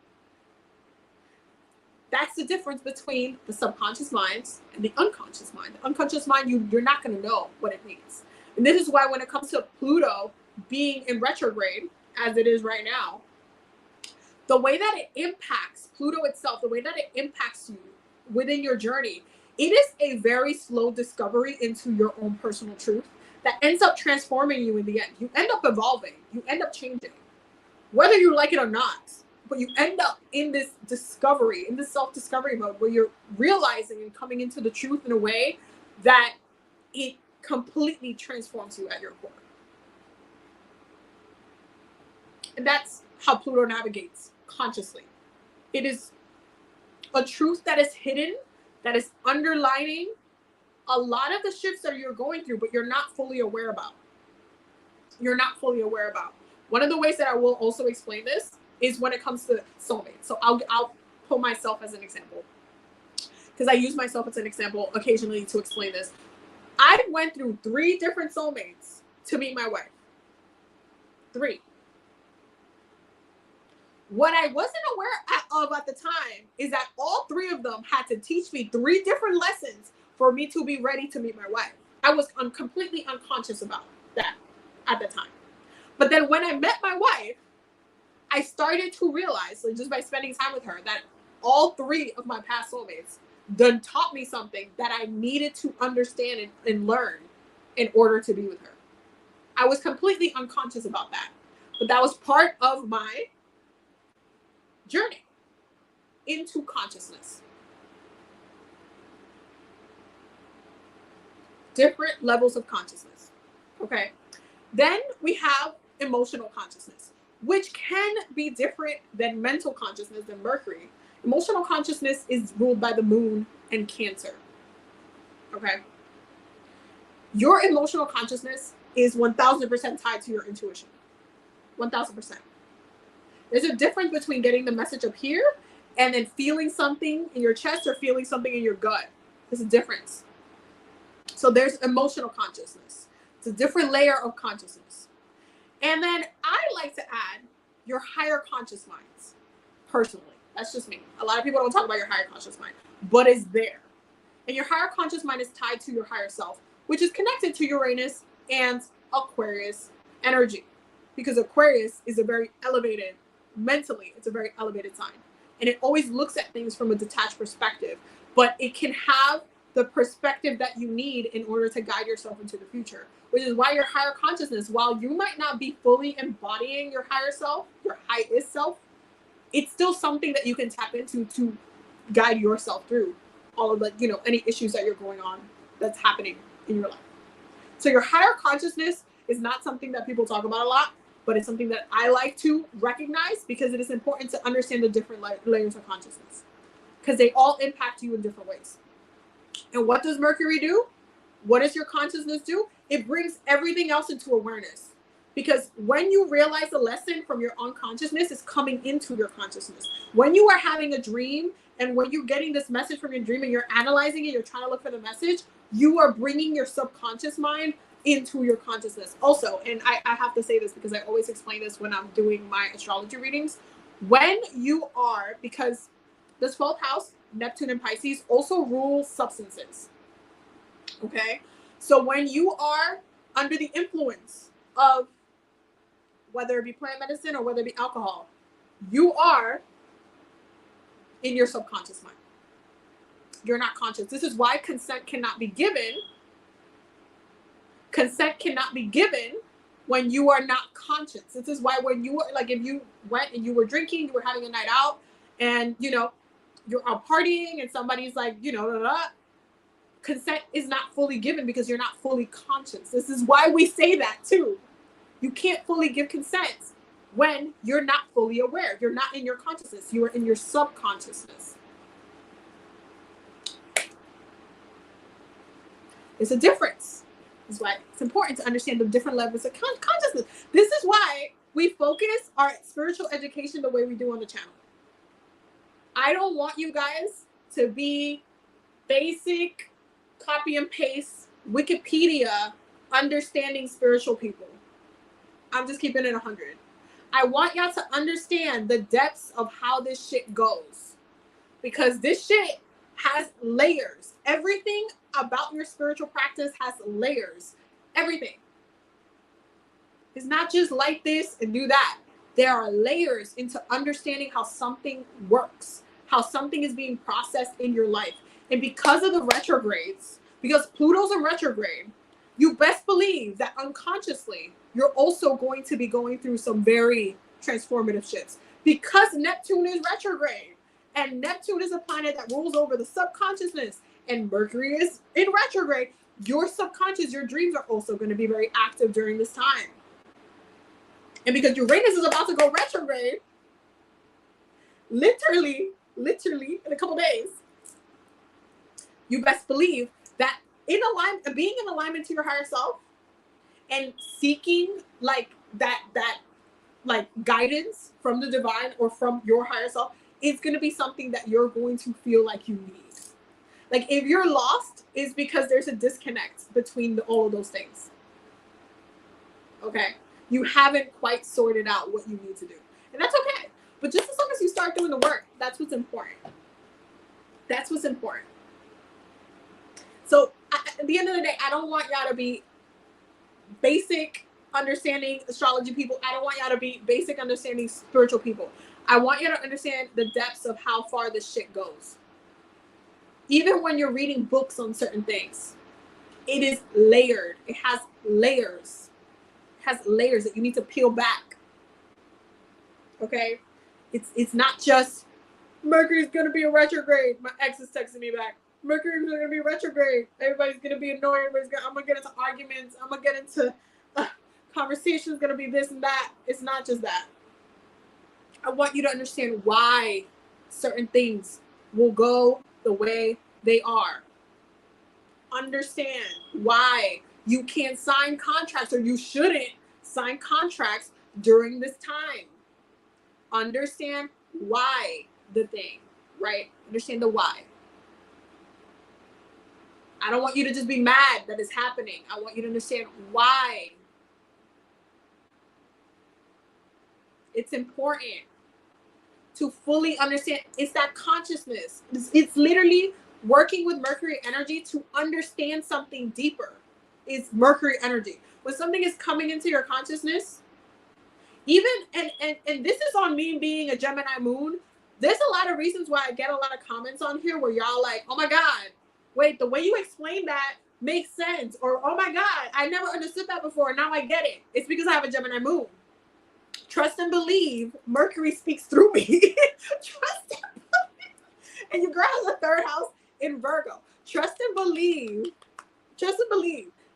That's the difference between the subconscious mind and the unconscious mind. The unconscious mind, you're not going to know what it means. And this is why when it comes to Pluto being in retrograde, as it is right now, the way that it impacts Pluto itself, the way that it impacts you within your journey, it is a very slow discovery into your own personal truth that ends up transforming you in the end. You end up evolving. You end up changing. Whether you like it or not, but you end up in this discovery, in this self-discovery mode where you're realizing and coming into the truth in a way that it completely transforms you at your core. And that's how Pluto navigates consciously. It is a truth that is hidden, that is underlining a lot of the shifts that you're going through, but you're not fully aware about. You're not fully aware about. One of the ways that I will also explain this is when it comes to soulmates. So I'll pull myself as an example because I use myself as an example occasionally to explain this. I went through 3 different soulmates to meet my wife. 3. What I wasn't aware of at the time is that all 3 of them had to teach me 3 different lessons for me to be ready to meet my wife. I was completely unconscious about that at the time. But then when I met my wife, I started to realize, like just by spending time with her, that all 3 of my past soulmates done taught me something that I needed to understand and learn in order to be with her. I was completely unconscious about that. But that was part of my journey into consciousness. Different levels of consciousness. Okay. Then we have emotional consciousness, which can be different than mental consciousness, than Mercury. Emotional consciousness is ruled by the moon and Cancer. Okay. Your emotional consciousness is 1000% tied to your intuition. 1000%. There's a difference between getting the message up here and then feeling something in your chest or feeling something in your gut. There's a difference. So there's emotional consciousness. It's a different layer of consciousness. And then I like to add your higher conscious minds, personally. That's just me. A lot of people don't talk about your higher conscious mind, but it's there. And your higher conscious mind is tied to your higher self, which is connected to Uranus and Aquarius energy. Because Aquarius is a very elevated, mentally, it's a very elevated sign. And it always looks at things from a detached perspective, but it can have the perspective that you need in order to guide yourself into the future, which is why your higher consciousness, while you might not be fully embodying your higher self, your highest self, it's still something that you can tap into to guide yourself through all of the, you know, any issues that you're going on that's happening in your life. So your higher consciousness is not something that people talk about a lot, but it's something that I like to recognize because it is important to understand the different layers of consciousness because they all impact you in different ways. And what does Mercury do? What does your consciousness do? It brings everything else into awareness. Because when you realize the lesson from your unconsciousness is coming into your consciousness. When you are having a dream and when you're getting this message from your dream and you're analyzing it, you're trying to look for the message, you are bringing your subconscious mind into your consciousness. Also, and I have to say this because I always explain this when I'm doing my astrology readings. When you are, because the 12th house, Neptune and Pisces, also rules substances. Okay? So when you are under the influence of whether it be plant medicine or whether it be alcohol, you are in your subconscious mind. You're not conscious. This is why consent cannot be given. Consent cannot be given when you are not conscious. This is why when you are, like, if you went and you were drinking, you were having a night out, and, you know, you're out partying and somebody's like, you know, blah, blah, blah, consent is not fully given because you're not fully conscious. This is why we say that too. You can't fully give consent when you're not fully aware. You're not in your consciousness. You are in your subconsciousness. There's a difference. This is why it's important to understand the different levels of consciousness. This is why we focus our spiritual education the way we do on the channel. I don't want you guys to be basic, copy and paste, Wikipedia, understanding spiritual people. I'm just keeping it 100. I want y'all to understand the depths of how this shit goes. Because this shit has layers. Everything about your spiritual practice has layers. Everything. It's not just like this and do that. There are layers into understanding how something works, how something is being processed in your life. And because of the retrogrades, because Pluto's in retrograde, you best believe that unconsciously, you're also going to be going through some very transformative shifts. Because Neptune is retrograde, and Neptune is a planet that rules over the subconsciousness, and Mercury is in retrograde, your subconscious, your dreams are also going to be very active during this time. And because Uranus is about to go retrograde, literally in a couple days, you best believe that being in alignment to your higher self and seeking like that like guidance from the divine or from your higher self is going to be something that you're going to feel like you need. Like if you're lost, it's because there's a disconnect between all of those things. Okay? You haven't quite sorted out what you need to do. And that's okay. But just as long as you start doing the work, that's what's important. That's what's important. So at the end of the day, I don't want y'all to be basic understanding astrology people. I don't want y'all to be basic understanding spiritual people. I want you to understand the depths of how far this shit goes. Even when you're reading books on certain things, it is layered. It has layers. It has layers that you need to peel back. Okay? It's not just Mercury's gonna be a retrograde. My ex is texting me back. Mercury's gonna be retrograde. Everybody's gonna be annoyed. I'm gonna get into arguments. I'm gonna get into conversations. Gonna be this and that. It's not just that. I want you to understand why certain things will go the way they are. Understand why You can't sign contracts, or you shouldn't sign contracts during this time. Understand why the thing, right? Understand the why. I don't want you to just be mad that it's happening. I want you to understand why. It's important to fully understand. It's that consciousness. It's literally working with Mercury energy to understand something deeper. It's Mercury energy. When something is coming into your consciousness, even, and this is on me being a Gemini moon, there's a lot of reasons why I get a lot of comments on here where y'all like, oh my God, wait, the way you explain that makes sense. Or, oh my God, I never understood that before. Now I get it. It's because I have a Gemini moon. Trust and believe, Mercury speaks through me. Trust and believe. And your girl has a third house in Virgo. Trust and believe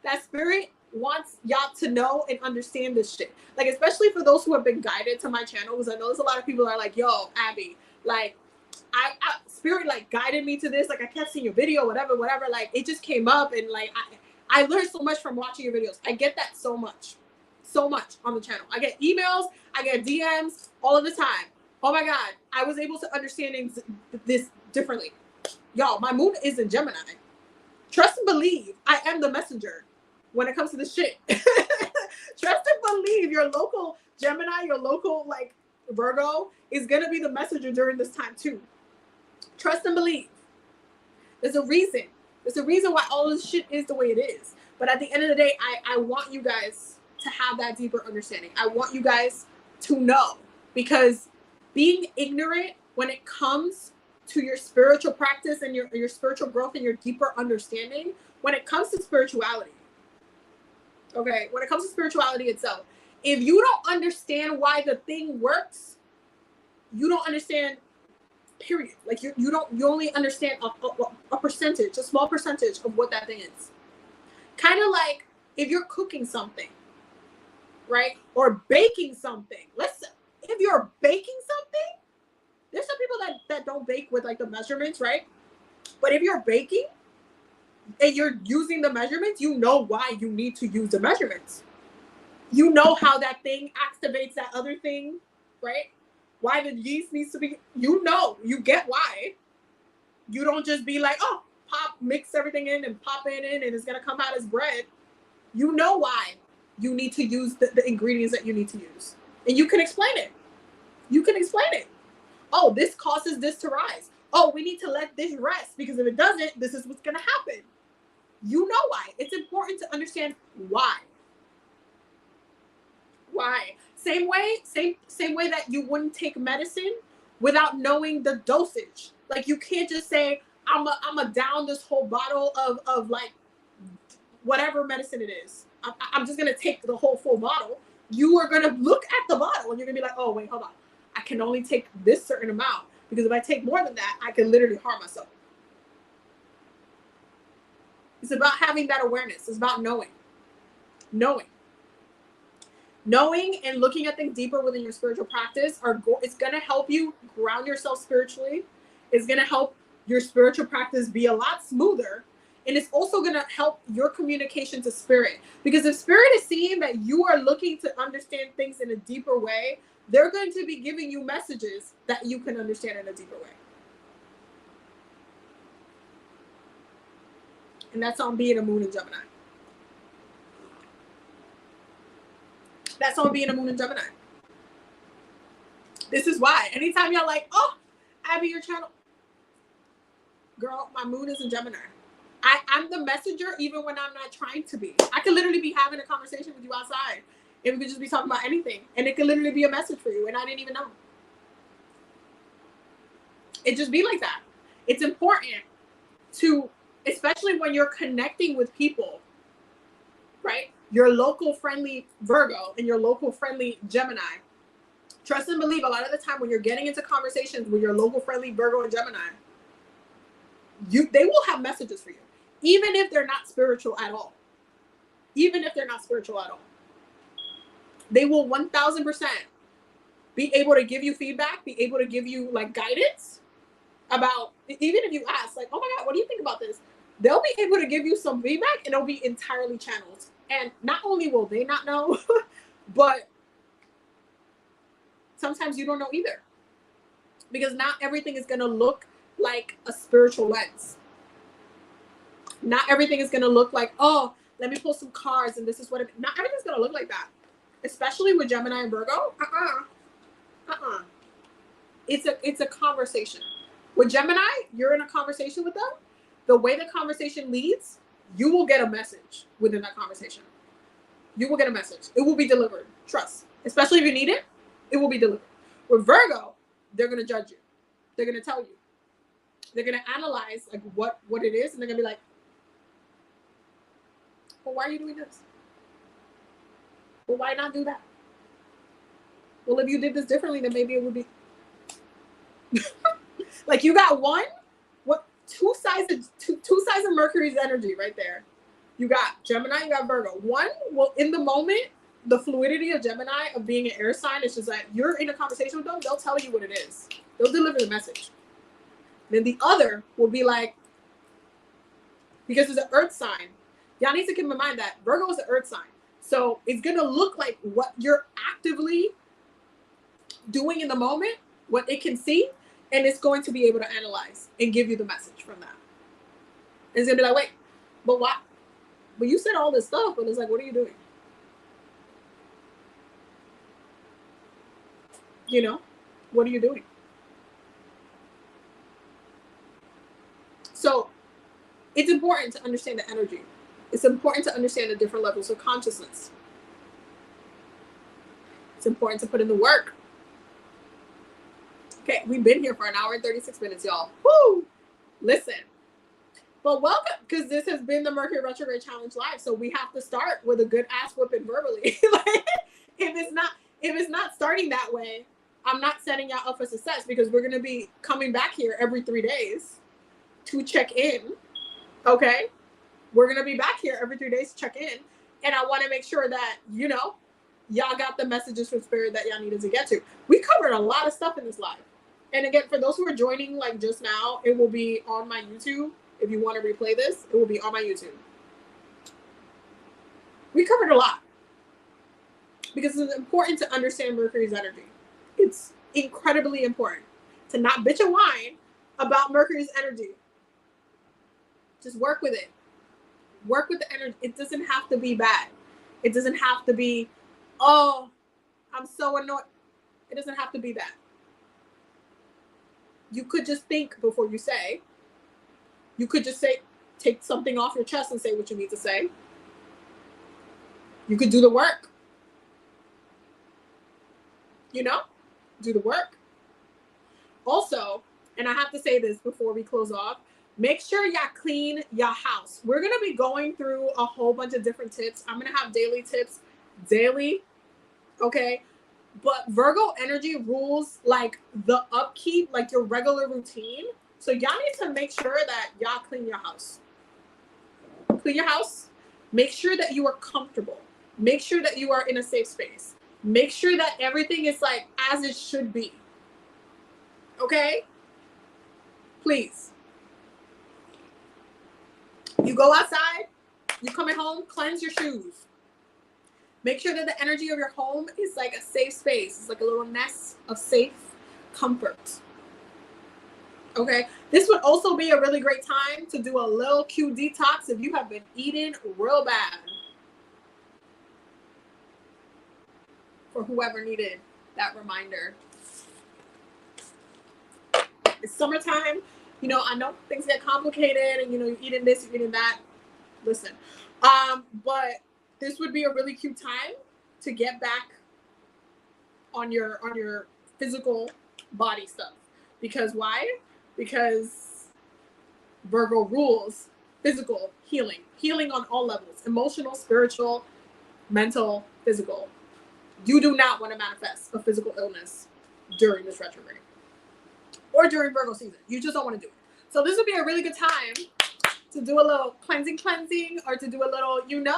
that spirit wants y'all to know and understand this shit. Like, especially for those who have been guided to my channel, because I know there's a lot of people that are like, yo, Abby, like, I spirit like guided me to this. Like, I kept seeing your video, whatever. Like, it just came up, and like, I learned so much from watching your videos. I get that so much on the channel. I get emails, I get DMs all of the time. Oh my God, I was able to understand this differently. Y'all, my moon is in Gemini. Trust and believe, I am the messenger when it comes to this shit. Trust and believe your local Gemini, your local like Virgo is gonna be the messenger during this time too. Trust and believe. There's a reason. There's a reason why all this shit is the way it is. But at the end of the day, I want you guys to have that deeper understanding. I want you guys to know, because being ignorant when it comes to your spiritual practice and your spiritual growth and your deeper understanding, when it comes to spirituality, okay, when it comes to spirituality itself, if you don't understand why the thing works, you don't understand, period. Like, you only understand a percentage, a small percentage of what that thing is. Kind of like if you're cooking something, right? Or baking something. If you're baking something, there's some people that don't bake with like the measurements, right? But if you're baking and you're using the measurements, you know why you need to use the measurements. You know how that thing activates that other thing, right? Why the yeast needs to be, you get why. You don't just be like, oh, mix everything in and pop it in and it's gonna come out as bread. You know why you need to use the ingredients that you need to use. And you can explain it. Oh, this causes this to rise. Oh, we need to let this rest, because if it doesn't, this is what's going to happen. You know why. It's important to understand why. Why? Same way that you wouldn't take medicine without knowing the dosage. Like, you can't just say, I'm a down this whole bottle of like whatever medicine it is. I'm just going to take the whole full bottle. You are going to look at the bottle and you're going to be like, oh, wait, hold on. I can only take this certain amount, because if I take more than that, I can literally harm myself. It's about having that awareness. It's about knowing and looking at things deeper within your spiritual practice. It's going to help you ground yourself spiritually. It's going to help your spiritual practice be a lot smoother. And it's also going to help your communication to spirit. Because if spirit is seeing that you are looking to understand things in a deeper way, they're going to be giving you messages that you can understand in a deeper way. And that's on being a moon in Gemini. This is why. Anytime y'all like, oh, Abby, your channel. Girl, my moon is in Gemini. I'm the messenger even when I'm not trying to be. I could literally be having a conversation with you outside, and we could just be talking about anything, and it could literally be a message for you, and I didn't even know. It just be like that. It's important to, especially when you're connecting with people, right? Your local friendly Virgo and your local friendly Gemini. Trust and believe, a lot of the time when you're getting into conversations with your local friendly Virgo and Gemini, they will have messages for you, even if they're not spiritual at all. They will 1000% be able to give you feedback, be able to give you like guidance about, even if you ask like, oh my God, what do you think about this? they'll be able to give you some feedback and it'll be entirely channeled. And not only will they not know, but sometimes you don't know either. Because not everything is going to look like a spiritual lens. Not everything is going to look like, oh, let me pull some cards and this is what it, not everything's going to look like that. Especially with Gemini and Virgo. It's a conversation. With Gemini, you're in a conversation with them. The way the conversation leads, you will get a message within that conversation. You will get a message. It will be delivered. Trust. Especially if you need it, it will be delivered. With Virgo, they're going to judge you. They're going to tell you. They're going to analyze like what it is, and they're going to be like, well, why are you doing this? Well, why not do that? Well, if you did this differently, then maybe it would be. Like you got two sides of Mercury's energy right there. You got Gemini, you got Virgo. One, well, in the moment, the fluidity of Gemini, of being an air sign, it's just like you're in a conversation with them, they'll tell you what it is. They'll deliver the message. Then the other will be like, because it's an earth sign, y'all need to keep in mind that Virgo is an earth sign. So it's going to look like what you're actively doing in the moment, what it can see, and it's going to be able to analyze and give you the message from that. And it's going to be like, wait, but what? But you said all this stuff, but it's like, what are you doing? You know, what are you doing? So it's important to understand the energy. It's important to understand the different levels of consciousness. It's important to put in the work. Okay, we've been here for an hour and 36 minutes, y'all. Woo! Listen. But welcome, because this has been the Mercury Retrograde Challenge Live. So we have to start with a good ass whooping verbally. Like, if it's not starting that way, I'm not setting y'all up for success, because we're gonna be coming back here every 3 days to check in. Okay? We're gonna be back here every 3 days to check in. And I want to make sure that, you know, y'all got the messages from Spirit that y'all needed to get to. We covered a lot of stuff in this live. And again, for those who are joining like just now, it will be on my YouTube. If you want to replay this, it will be on my YouTube. We covered a lot, because it's important to understand Mercury's energy. It's incredibly important to not bitch and whine about Mercury's energy. Just work with it. Work with the energy. It doesn't have to be bad. It doesn't have to be, oh, I'm so annoyed. It doesn't have to be that. You could just think before you say. You could just say, take something off your chest and say what you need to say. You could do the work. You know, do the work. Also, and I have to say this before we close off, make sure y'all clean your house. We're going to be going through a whole bunch of different tips. I'm going to have daily tips daily. Okay. But Virgo energy rules like the upkeep, like your regular routine. So y'all need to make sure that y'all clean your house. Clean your house. Make sure that you are comfortable. Make sure that you are in a safe space. Make sure that everything is like as it should be. Okay? Please. You go outside, you coming home, cleanse your shoes. Make sure that the energy of your home is like a safe space. It's like a little nest of safe comfort. Okay, this would also be a really great time to do a little Q detox if you have been eating real bad. For whoever needed that reminder. It's summertime. You know, I know things get complicated and, you know, you're eating this, you're eating that. Listen. But this would be a really cute time to get back on your physical body stuff. Because why? Because Virgo rules physical healing. Healing on all levels. Emotional, spiritual, mental, physical. You do not want to manifest a physical illness during this retrograde. Or during Virgo season. You just don't want to do it. So this would be a really good time to do a little cleansing, or to do a little, you know,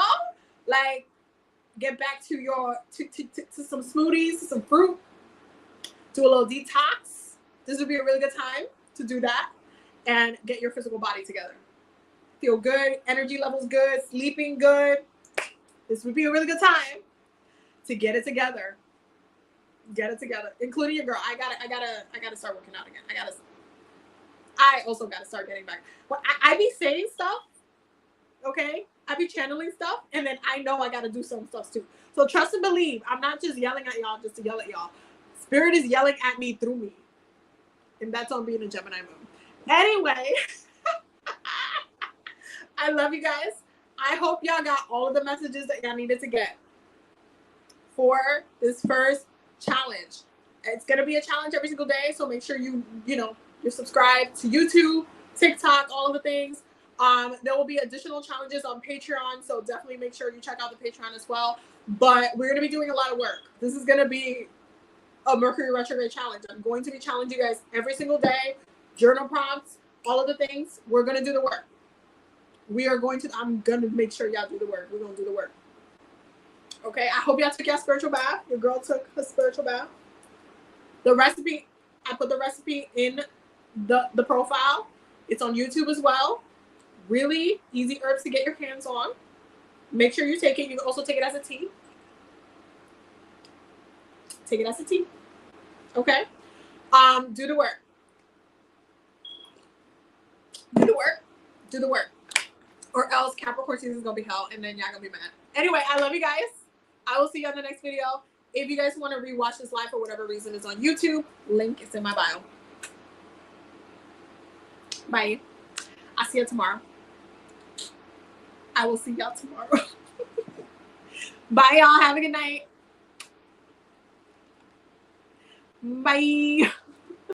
like get back to your, to some smoothies, to some fruit, do a little detox. This would be a really good time to do that and get your physical body together. feel good, energy levels good, sleeping good. This would be a really good time to get it together. Get it together, including your girl. I gotta start working out again. I also gotta start getting back. Well, I be saying stuff, okay? I be channeling stuff, and then I know I gotta do some stuff too. So trust and believe. I'm not just yelling at y'all just to yell at y'all. Spirit is yelling at me through me, and that's on being a Gemini moon. Anyway, I love you guys. I hope y'all got all of the messages that y'all needed to get for this first challenge. It's gonna be a challenge every single day, so make sure you're subscribed to YouTube, TikTok, all of the things. There will be additional challenges on Patreon, so definitely make sure you check out the Patreon as well. But we're gonna be doing a lot of work. This is gonna be a Mercury retrograde challenge. I'm going to be challenging you guys every single day, journal prompts, all of the things. We're gonna do the work. I'm gonna make sure y'all do the work. We're gonna do the work. Okay, I hope y'all took your spiritual bath. Your girl took her spiritual bath. The recipe, I put the recipe in the profile. It's on YouTube as well. Really easy herbs to get your hands on. Make sure you take it. You can also take it as a tea. Take it as a tea. Okay. Do the work. Do the work. Do the work. Or else Capricorn season is gonna be hell, and then y'all gonna be mad. Anyway, I love you guys. I will see you on the next video. If you guys want to rewatch this live for whatever reason, it's on YouTube. Link is in my bio. Bye. I'll see you tomorrow. I will see y'all tomorrow. Bye, y'all. Have a good night. Bye.